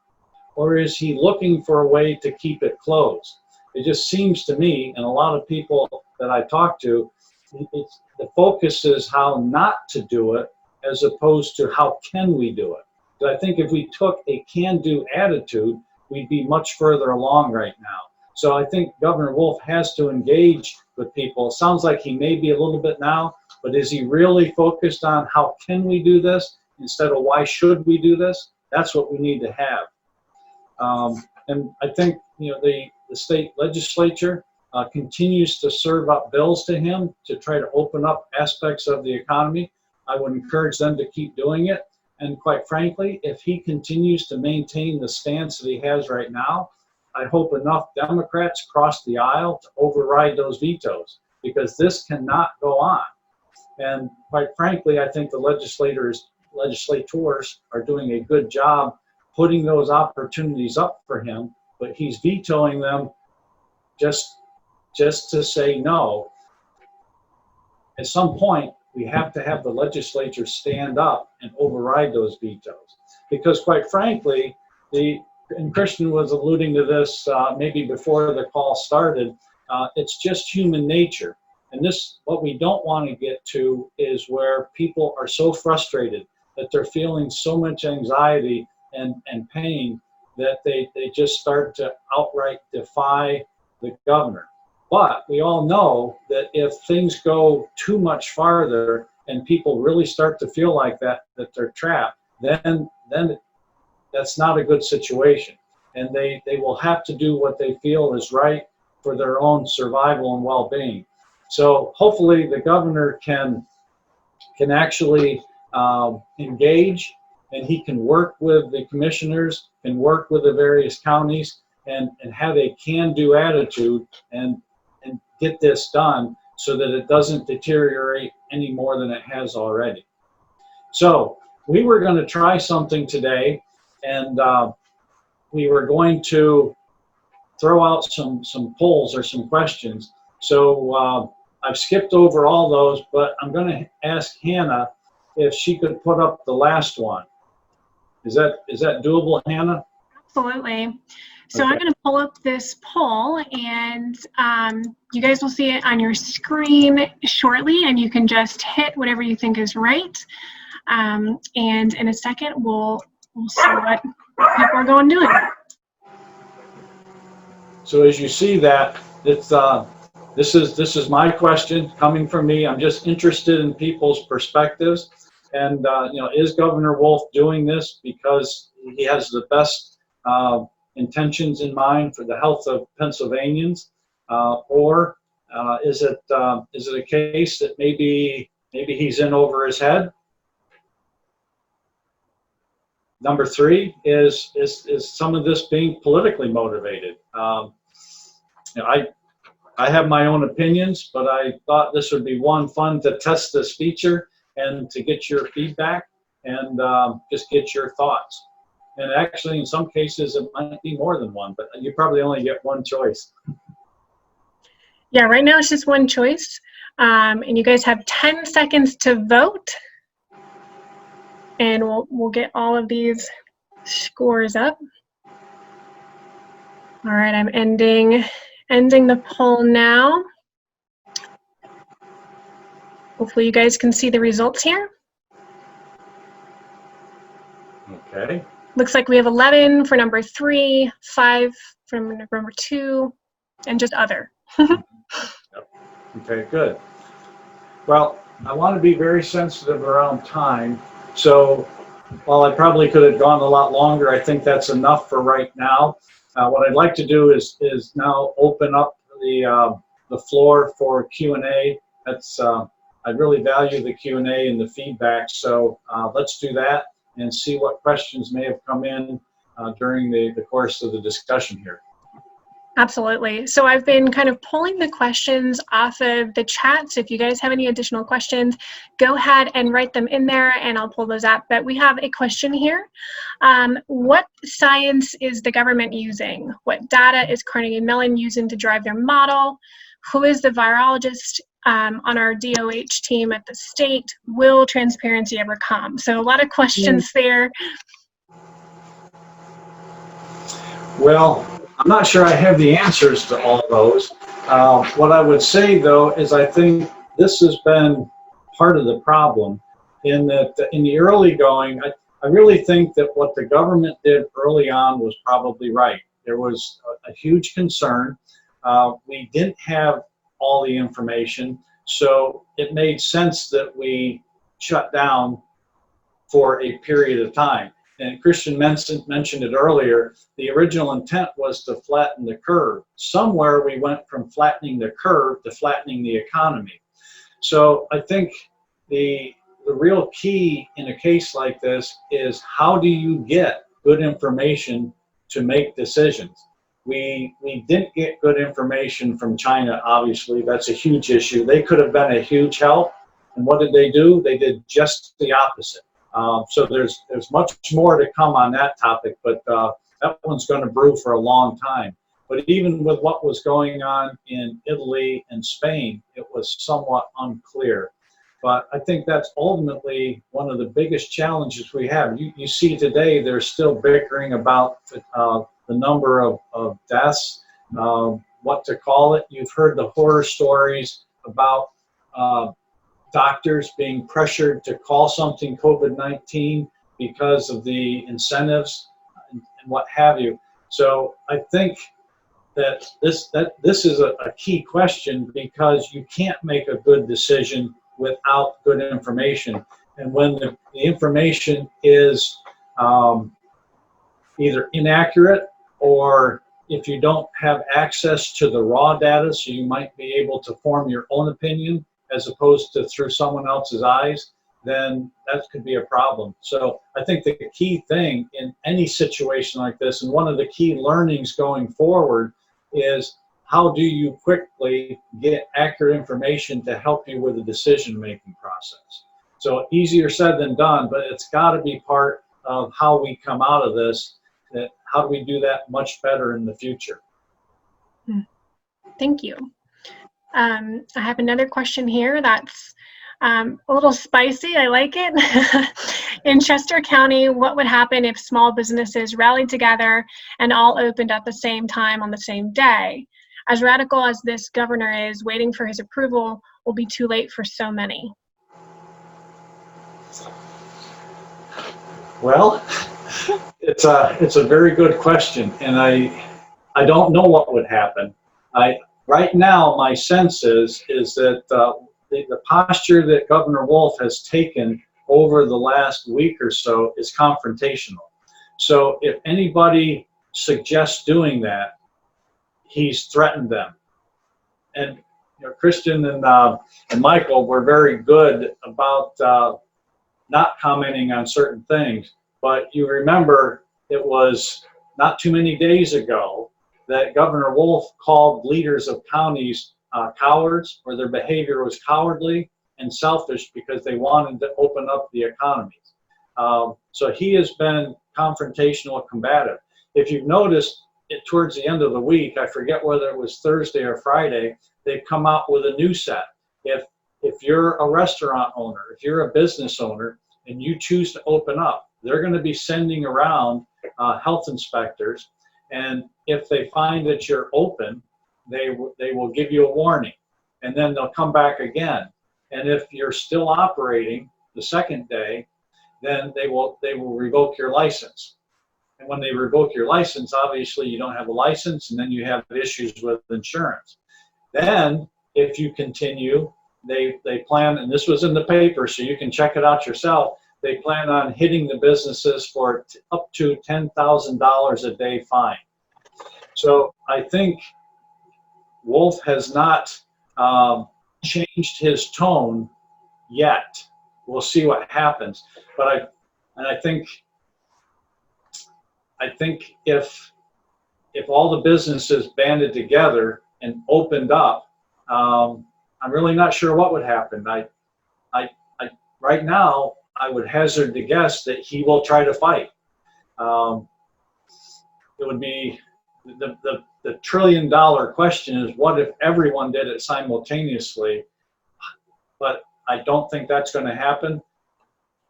or is he looking for a way to keep it closed? It just seems to me, and a lot of people that I talk to, the focus is how not to do it as opposed to how can we do it. But I think if we took a can-do attitude, we'd be much further along right now. So I think Governor Wolf has to engage with people. It sounds like he may be a little bit now, but is he really focused on how can we do this instead of why should we do this? That's what we need to have. And I think the state legislature continues to serve up bills to him to try to open up aspects of the economy. I would encourage them to keep doing it. And quite frankly, if he continues to maintain the stance that he has right now, I hope enough Democrats cross the aisle to override those vetoes, because this cannot go on. And quite frankly, I think the legislators are doing a good job putting those opportunities up for him, but he's vetoing them just to say no. At some point, we have to have the legislature stand up and override those vetoes. Because quite frankly, and Christian was alluding to this maybe before the call started, it's just human nature. And this, what we don't want to get to is where people are so frustrated that they're feeling so much anxiety and pain that they just start to outright defy the governor. But we all know that if things go too much farther and people really start to feel like that they're trapped, then that's not a good situation. And they will have to do what they feel is right for their own survival and well-being. So hopefully the governor can actually engage, and he can work with the commissioners, can work with the various counties, and have a can-do attitude and get this done so that it doesn't deteriorate any more than it has already. So we were going to try something today, and we were going to throw out some polls or some questions. So I've skipped over all those, but I'm going to ask Hannah if she could put up the last one. Is that doable, Hannah? Absolutely. So Okay. I'm going to pull up this poll, and you guys will see it on your screen shortly, and you can just hit whatever you think is right. And in a second, we'll see what people are going doing. So as you see that, it's this is my question coming from me. I'm just interested in people's perspectives, and is Governor Wolf doing this because he has the best intentions in mind for the health of Pennsylvanians, or is it a case that maybe he's in over his head? Number three is some of this being politically motivated? I have my own opinions, but I thought this would be fun to test this feature and to get your feedback and just get your thoughts. And actually, in some cases, it might be more than one, but you probably only get one choice. Yeah, right now it's just one choice. And you guys have 10 seconds to vote. And we'll get all of these scores up. All right, I'm ending the poll now. Hopefully you guys can see the results here. Okay. Looks like we have 11 for number 3, 5 from number 2, and just other. Yep. Okay, good. Well, I want to be very sensitive around time. So while I probably could have gone a lot longer, I think that's enough for right now. What I'd like to do is now open up the floor for Q&A. That's I really value the Q&A and the feedback. So let's do that and see what questions may have come in during the course of the discussion here. Absolutely. So I've been kind of pulling the questions off of the chat. So if you guys have any additional questions, go ahead and write them in there and I'll pull those up. But we have a question here. What science is the government using? What data is Carnegie Mellon using to drive their model? Who is the virologist on our DOH team at the state? Will transparency ever come? So a lot of questions there. Well, I'm not sure I have the answers to all those. What I would say, though, is I think this has been part of the problem in that in the early going, I really think that what the government did early on was probably right. There was a huge concern. We didn't have all the information, so it made sense that we shut down for a period of time. And Christian mentioned it earlier, the original intent was to flatten the curve. Somewhere we went from flattening the curve to flattening the economy. So I think the real key in a case like this is how do you get good information to make decisions? We didn't get good information from China, obviously. That's a huge issue. They could have been a huge help. And what did they do? They did just the opposite. So there's much more to come on that topic, but that one's going to brew for a long time. But even with what was going on in Italy and Spain, it was somewhat unclear. But I think that's ultimately one of the biggest challenges we have. You see today, they're still bickering about the number of deaths, what to call it. You've heard the horror stories about doctors being pressured to call something COVID-19 because of the incentives and what have you. So I think that this is a key question because you can't make a good decision without good information. And when the information is either inaccurate or if you don't have access to the raw data, so you might be able to form your own opinion, as opposed to through someone else's eyes, then that could be a problem. So I think the key thing in any situation like this, and one of the key learnings going forward, is how do you quickly get accurate information to help you with the decision-making process. So easier said than done, but it's got to be part of how we come out of this, that how do we do that much better in the future. Thank you. I have another question here that's a little spicy. I like it. In Chester County, what would happen if small businesses rallied together and all opened at the same time on the same day? As radical as this governor is, waiting for his approval will be too late for so many. Well, it's a very good question, and I don't know what would happen. Right now, my sense is that the posture that Governor Wolf has taken over the last week or so is confrontational. So if anybody suggests doing that, he's threatened them. and Christian and Michael were very good about not commenting on certain things. But you remember it was not too many days ago that Governor Wolf called leaders of counties cowards, or their behavior was cowardly and selfish because they wanted to open up the economies. So he has been confrontational, combative. If you've noticed, towards the end of the week, I forget whether it was Thursday or Friday, they've come out with a new set. If you're a restaurant owner, if you're a business owner, and you choose to open up, they're going to be sending around health inspectors, and if they find that you're open, they will give you a warning, and then they'll come back again. And if you're still operating the second day, then they will revoke your license. And when they revoke your license, obviously you don't have a license, and then you have issues with insurance. Then, if you continue, they plan, and this was in the paper, so you can check it out yourself. They plan on hitting the businesses for up to $10,000 a day fine. So I think Wolf has not changed his tone yet. We'll see what happens. But I think if all the businesses banded together and opened up, I'm really not sure what would happen. Right now, I would hazard to guess that he will try to fight. It would be the $1 trillion question is, what if everyone did it simultaneously? But I don't think that's going to happen.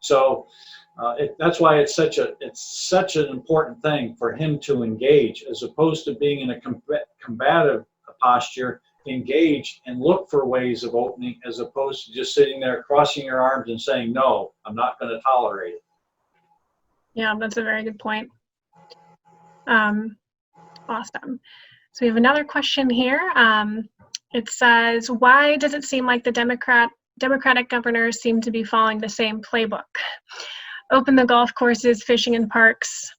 So that's why it's such an important thing for him to engage, as opposed to being in a combative posture. Engage and look for ways of opening, as opposed to just sitting there crossing your arms and saying, no, I'm not going to tolerate it. Yeah, that's a very good point. Awesome. So we have another question here. It says, why does it seem like the Democratic governors seem to be following the same playbook? Open the golf courses, fishing in parks,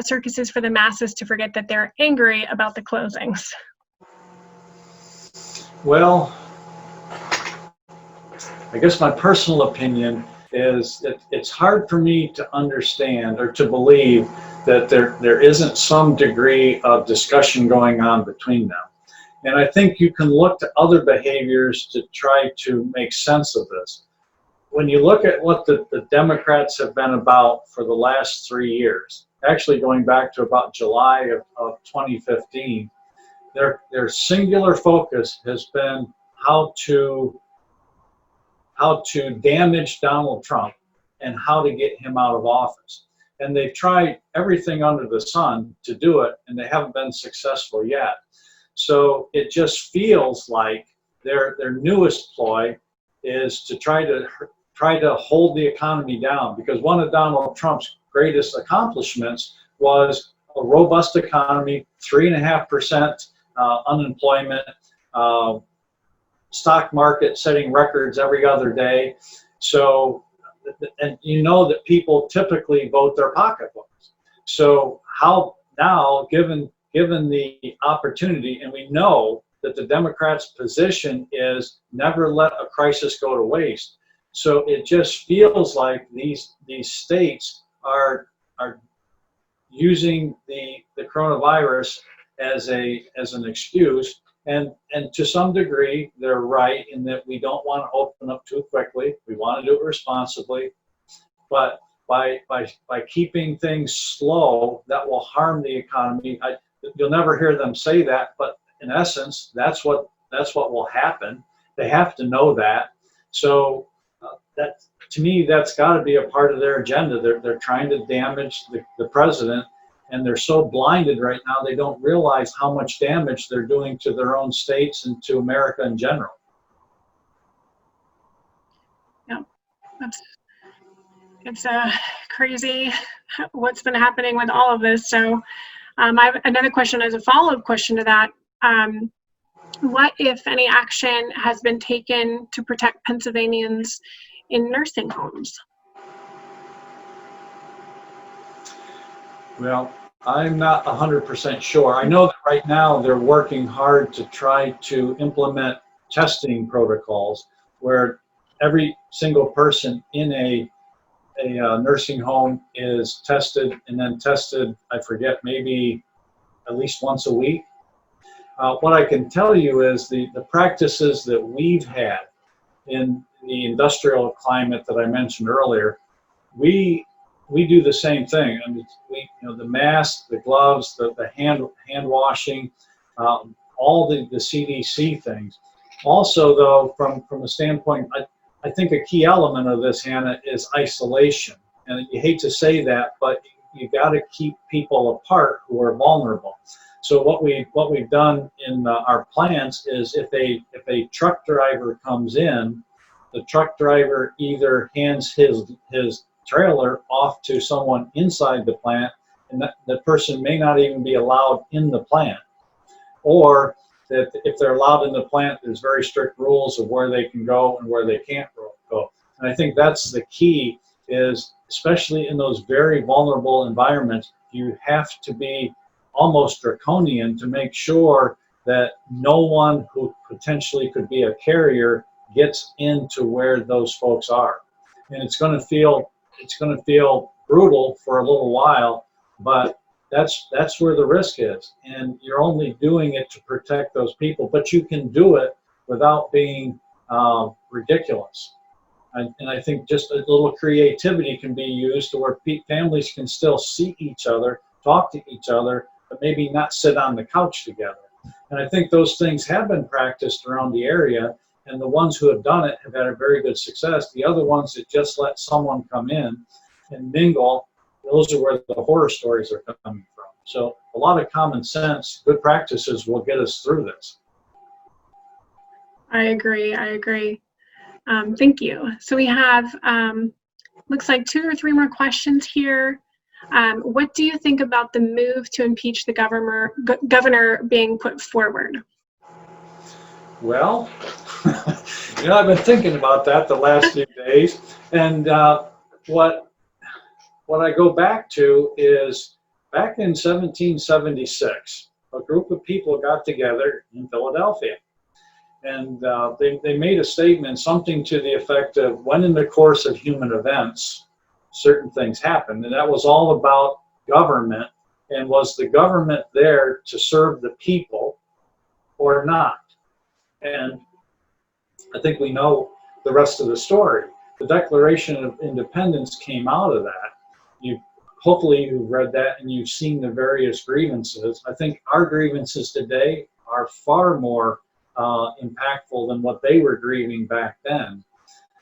circuses for the masses to forget that they're angry about the closings. Well, I guess my personal opinion is that it's hard for me to understand or to believe that there isn't some degree of discussion going on between them. And I think you can look to other behaviors to try to make sense of this. When you look at what the Democrats have been about for the last 3 years, actually going back to about July of 2015, their singular focus has been how to damage Donald Trump and how to get him out of office. And they've tried everything under the sun to do it, and they haven't been successful yet. So it just feels like their newest ploy is to try to hold the economy down, because one of Donald Trump's greatest accomplishments was a robust economy, 3.5% unemployment, stock market setting records every other day. So, and you know that people typically vote their pocketbooks. So how now, given the opportunity, and we know that the Democrats' position is never let a crisis go to waste. So it just feels like these states are using the coronavirus as an excuse, and to some degree they're right in that we don't want to open up too quickly. We want to do it responsibly, but by keeping things slow, that will harm the economy. You'll never hear them say that, but in essence, that's what will happen. They have to know that. So that, to me, that's got to be a part of their agenda. They're trying to damage the president. And they're so blinded right now, they don't realize how much damage they're doing to their own states and to America in general. Yeah, it's crazy what's been happening with all of this. So I have another question as a follow-up question to that. What, if any, action has been taken to protect Pennsylvanians in nursing homes? Well, I'm not 100% sure. I know that right now they're working hard to try to implement testing protocols where every single person in a nursing home is tested and then tested, I forget, maybe at least once a week. What I can tell you is the practices that we've had in the industrial climate that I mentioned earlier, we do the same thing. I mean, the mask, the gloves, the hand washing, all the CDC things. Also, though, from a standpoint, I think a key element of this, Hannah, is isolation. And you hate to say that, but you got to keep people apart who are vulnerable. So what we've done in our plans is if a truck driver comes in, the truck driver either hands his trailer off to someone inside the plant, and that person may not even be allowed in the plant. Or that if they're allowed in the plant, there's very strict rules of where they can go and where they can't go. And I think that's the key, is especially in those very vulnerable environments, you have to be almost draconian to make sure that no one who potentially could be a carrier gets into where those folks are. And it's going to feel brutal for a little while, but that's where the risk is. And you're only doing it to protect those people, but you can do it without being ridiculous. And I think just a little creativity can be used to where families can still see each other, talk to each other, but maybe not sit on the couch together. And I think those things have been practiced around the area, and the ones who have done it have had a very good success. The other ones that just let someone come in and mingle, those are where the horror stories are coming from. So a lot of common sense, good practices will get us through this. I agree. Thank you. So we have, looks like 2 or 3 more questions here. What do you think about the move to impeach the governor being put forward? Well, I've been thinking about that the last few days, and what I go back to is back in 1776, a group of people got together in Philadelphia, and they made a statement, something to the effect of, when in the course of human events, certain things happen. And that was all about government, and was the government there to serve the people or not? And I think we know the rest of the story. The Declaration of Independence came out of that. Hopefully you've read that and you've seen the various grievances. I think our grievances today are far more impactful than what they were grieving back then.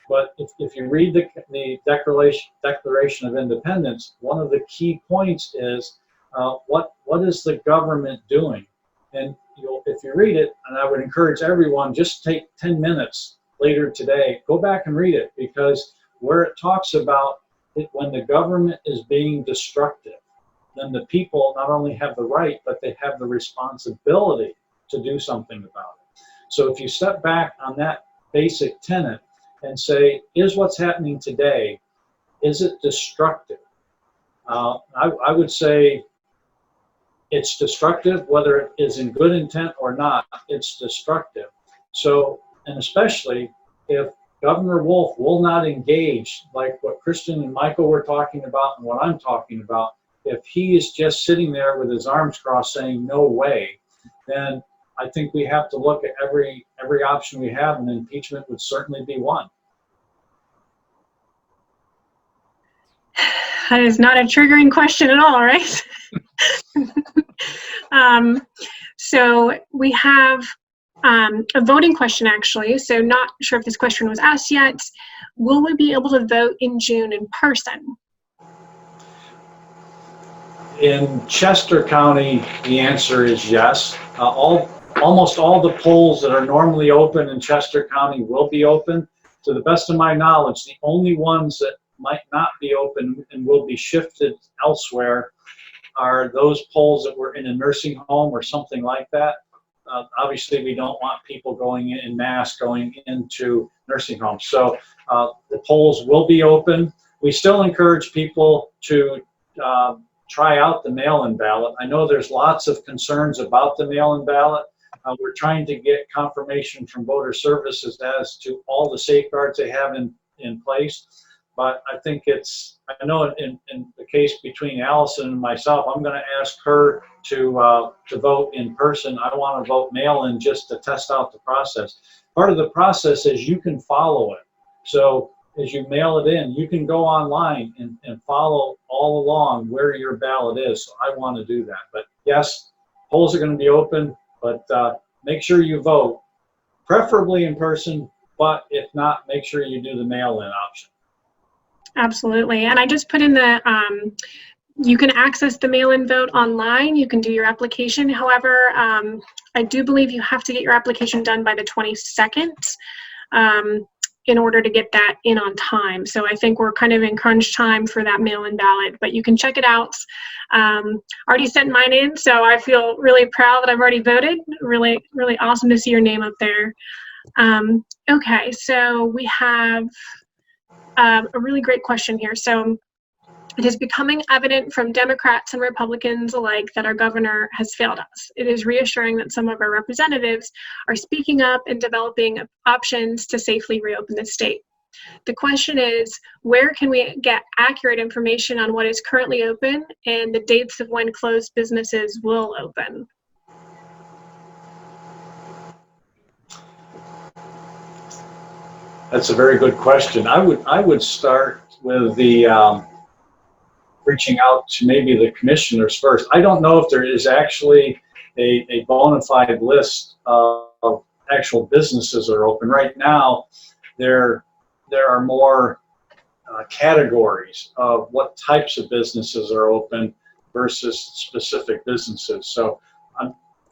But if you read the Declaration of Independence, one of the key points is what is the government doing? And if you read it, and I would encourage everyone, just take 10 minutes later today, go back and read it, because where it talks about it, when the government is being destructive, then the people not only have the right, but they have the responsibility to do something about it. So if you step back on that basic tenet and say, is what's happening today, is it destructive? I would say it's destructive, whether it is in good intent or not, it's destructive. So, and especially if Governor Wolf will not engage, like what Kristen and Michael were talking about and what I'm talking about, if he is just sitting there with his arms crossed saying no way, then I think we have to look at every option we have, and impeachment would certainly be one. That is not a triggering question at all, right? So we have a voting question, actually. So not sure if this question was asked yet. Will we be able to vote in June in person? In Chester County, the answer is yes. Almost all the polls that are normally open in Chester County will be open. To the best of my knowledge, the only ones that might not be open and will be shifted elsewhere are those polls that were in a nursing home or something like that. Obviously, we don't want people going in mass going into nursing homes. So the polls will be open. We still encourage people to try out the mail-in ballot. I know there's lots of concerns about the mail-in ballot. We're trying to get confirmation from voter services as to all the safeguards they have in place. But I think I know in the case between Allison and myself, I'm going to ask her to vote in person. I want to vote mail-in just to test out the process. Part of the process is you can follow it. So as you mail it in, you can go online and follow all along where your ballot is. So I want to do that. But yes, polls are going to be open, but make sure you vote, preferably in person, but if not, make sure you do the mail-in option. Absolutely. And I just put in the, you can access the mail-in vote online. You can do your application. However, I do believe you have to get your application done by the 22nd in order to get that in on time. So I think we're kind of in crunch time for that mail-in ballot, but you can check it out. Already sent mine in, so I feel really proud that I've already voted. Really, really awesome to see your name up there. Okay, so we have a really great question here. So it is becoming evident from Democrats and Republicans alike that our governor has failed us. It is reassuring that some of our representatives are speaking up and developing options to safely reopen the state. The question is, where can we get accurate information on what is currently open and the dates of when closed businesses will open? That's a very good question. I would start with the reaching out to maybe the commissioners first. I don't know if there is actually a bona fide list of actual businesses that are open. Right now, there are more categories of what types of businesses are open versus specific businesses. So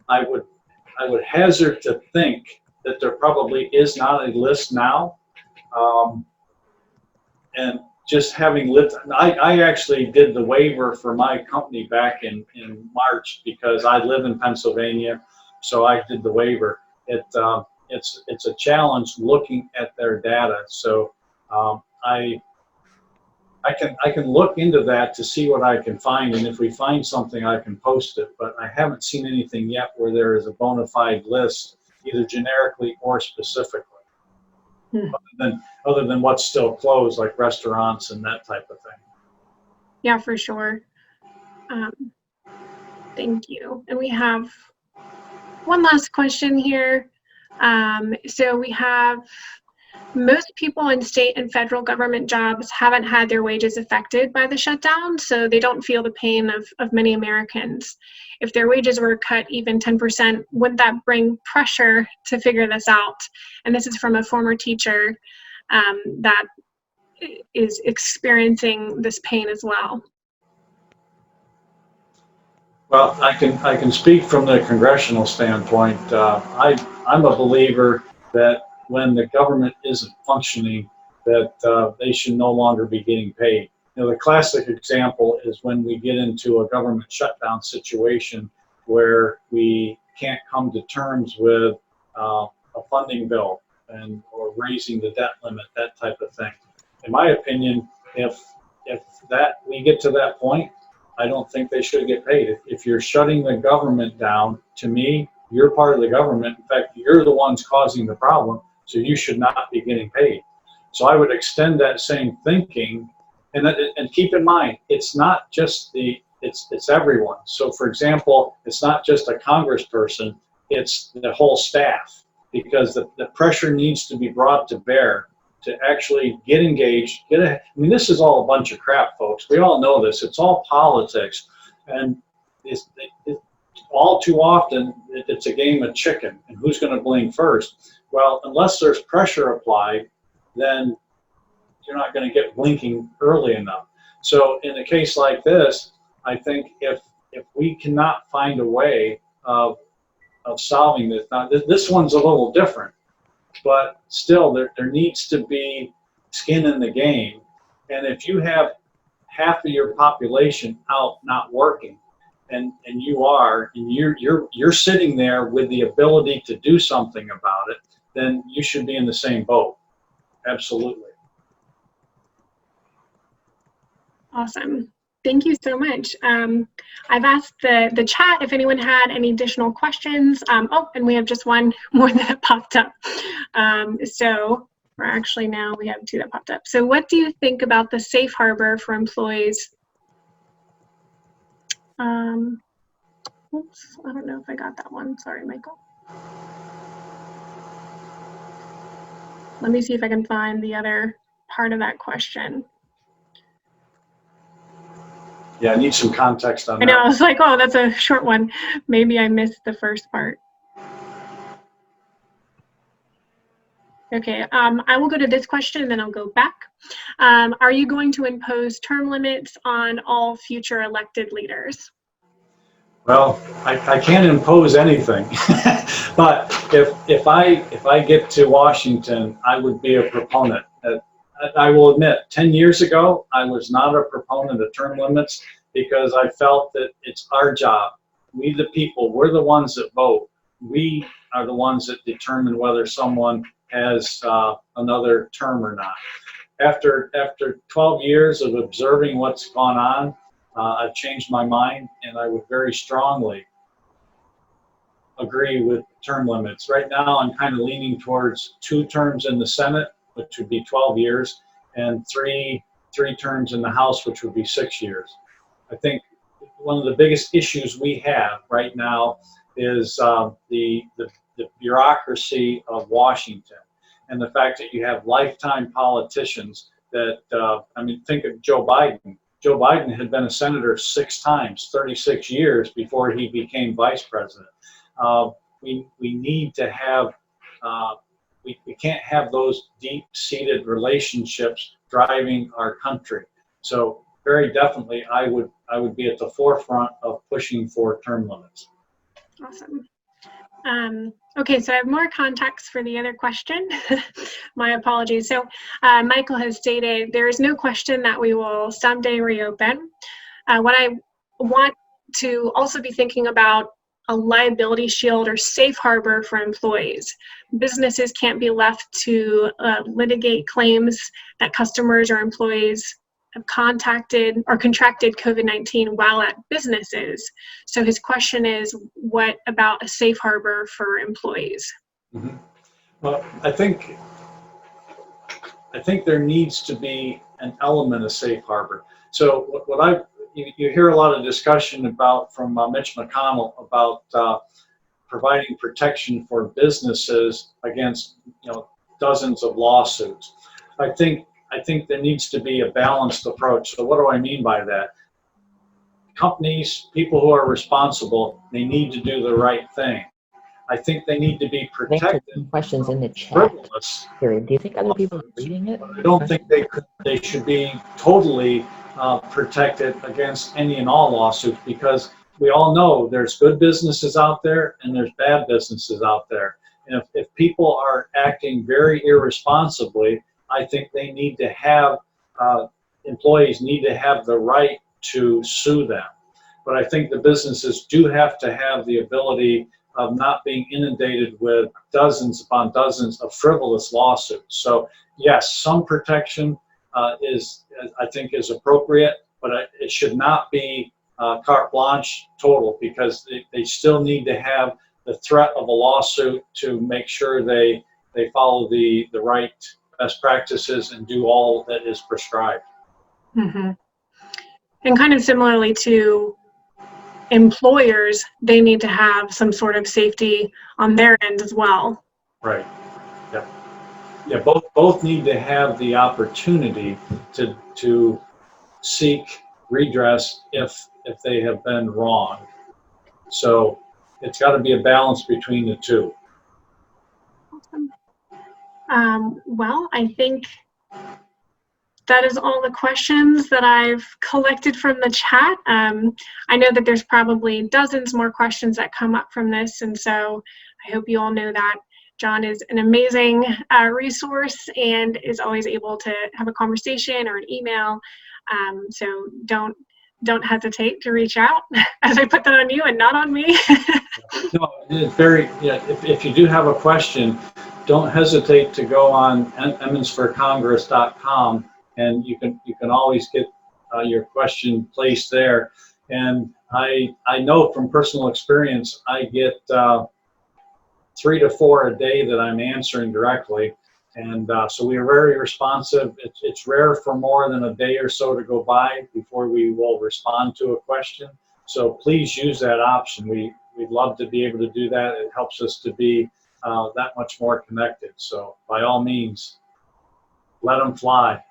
I would hazard to think that there probably is not a list now. And just having lived, I actually did the waiver for my company back in March because I live in Pennsylvania, so I did the waiver. It's a challenge looking at their data. So I can look into that to see what I can find, and if we find something, I can post it. But I haven't seen anything yet where there is a bona fide list, either generically or specifically. Other than what's still closed, like restaurants and that type of thing. Yeah, for sure. Thank you. And we have one last question here. So we have, most people in state and federal government jobs haven't had their wages affected by the shutdown, so they don't feel the pain of many Americans. If their wages were cut even 10%, wouldn't that bring pressure to figure this out? And this is from a former teacher that is experiencing this pain as well. Well, I can speak from the congressional standpoint. I'm a believer that when the government isn't functioning, that they should no longer be getting paid. You know, the classic example is when we get into a government shutdown situation where we can't come to terms with a funding bill or raising the debt limit, that type of thing. In my opinion, if we get to that point, I don't think they should get paid. If you're shutting the government down, to me, you're part of the government. In fact, you're the ones causing the problem, so you should not be getting paid. So I would extend that same thinking, and keep in mind, it's not just it's everyone. So for example, it's not just a congressperson, it's the whole staff, because the pressure needs to be brought to bear to actually get engaged, I mean, this is all a bunch of crap, folks. We all know this. It's all politics. And all too often, it's a game of chicken. And who's going to blink first? Well, unless there's pressure applied, then you're not going to get blinking early enough. So in a case like this, I think if we cannot find a way of solving this, now this one's a little different, but still there needs to be skin in the game. And if you have half of your population out not working, and you're sitting there with the ability to do something about it, then you should be in the same boat. Absolutely. Awesome. Thank you so much. I've asked the chat if anyone had any additional questions. Oh, and we have just one more that popped up. So we're actually now, we have two that popped up. So what do you think about the safe harbor for employees? Oops, I don't know if I got that one. Sorry, Michael. Let me see if I can find the other part of that question. Yeah, I need some context on I know, I that. was like, oh, that's a short one. Maybe I missed the first part. Okay, I will go to this question and then I'll go back. Are you going to impose term limits on all future elected leaders? Well, I can't impose anything, but if I get to Washington, I would be a proponent. I will admit, 10 years ago, I was not a proponent of term limits because I felt that it's our job. We the people, we're the ones that vote. We are the ones that determine whether someone has another term or not. After 12 years of observing what's gone on, I've changed my mind, and I would very strongly agree with term limits. Right now, I'm kind of leaning towards 2 terms in the Senate, which would be 12 years, and three terms in the House, which would be 6 years. I think one of the biggest issues we have right now is the bureaucracy of Washington, and the fact that you have lifetime politicians that, I mean, think of Joe Biden. Joe Biden had been a senator 6 times, 36 years before he became vice president. We need to have, we can't have those deep-seated relationships driving our country. So very definitely, I would be at the forefront of pushing for term limits. Awesome. Okay, so I have more context for the other question. My apologies. So Michael has stated there is no question that we will someday reopen. What I want to also be thinking about a liability shield or safe harbor for employees. Businesses can't be left to litigate claims that customers or employees have contacted or contracted COVID-19 while at businesses. So his question is, what about a safe harbor for employees? Mm-hmm. Well, I think there needs to be an element of safe harbor. So you hear a lot of discussion about from Mitch McConnell about providing protection for businesses against dozens of lawsuits. I think there needs to be a balanced approach. So what do I mean by that? Companies, people who are responsible, they need to do the right thing. I think they need to be protected. Questions in the chat. Frivolous. Do you think other people are reading it? I don't think they should be totally protected against any and all lawsuits, because we all know there's good businesses out there and there's bad businesses out there. And if people are acting very irresponsibly, I think they need to have, employees need to have the right to sue them. But I think the businesses do have to have the ability of not being inundated with dozens upon dozens of frivolous lawsuits. So yes, some protection I think is appropriate, but it should not be carte blanche total, because they still need to have the threat of a lawsuit to make sure they follow the right best practices and do all that is prescribed. Mm-hmm. And kind of similarly to employers, they need to have some sort of safety on their end as well. Right. Yeah. Both need to have the opportunity to seek redress if they have been wronged. So it's got to be a balance between the two. Awesome. Well, I think that is all the questions that I've collected from the chat. I know that there's probably dozens more questions that come up from this, and so I hope you all know that John is an amazing resource and is always able to have a conversation or an email. So don't hesitate to reach out, as I put that on you and not on me. No, it's very, yeah, if you do have a question, don't hesitate to go on emmonsforcongress.com, and you can always get your question placed there. And I know from personal experience, I get 3 to 4 a day that I'm answering directly. And so we are very responsive. It's rare for more than a day or so to go by before we will respond to a question. So please use that option. We'd love to be able to do that. It helps us to be that much more connected. So by all means, let them fly.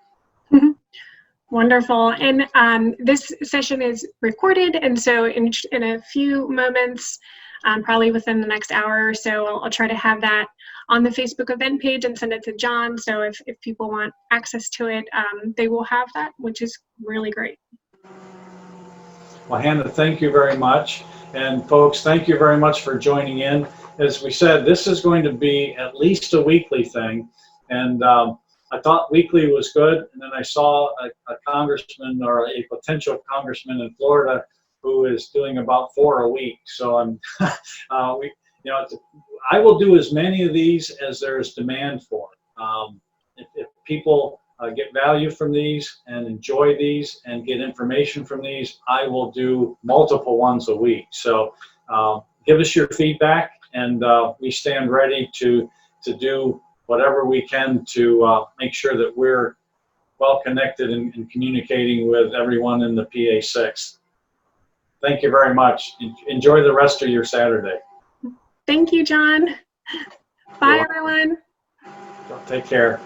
Wonderful. And this session is recorded, and so in a few moments, probably within the next hour or so, I'll try to have that on the Facebook event page and send it to John. So if people want access to it, they will have that, which is really great. Well, Hannah, thank you very much. And folks, thank you very much for joining in. As we said, this is going to be at least a weekly thing. And I thought weekly was good. And then I saw a congressman or a potential congressman in Florida who is doing about 4 a week. So I'm, I will do as many of these as there's demand for. If people get value from these and enjoy these and get information from these, I will do multiple ones a week. So give us your feedback, and we stand ready to do whatever we can to make sure that we're well connected and communicating with everyone in the PA6. Thank you very much. Enjoy the rest of your Saturday. Thank you, John. Bye, everyone. Take care.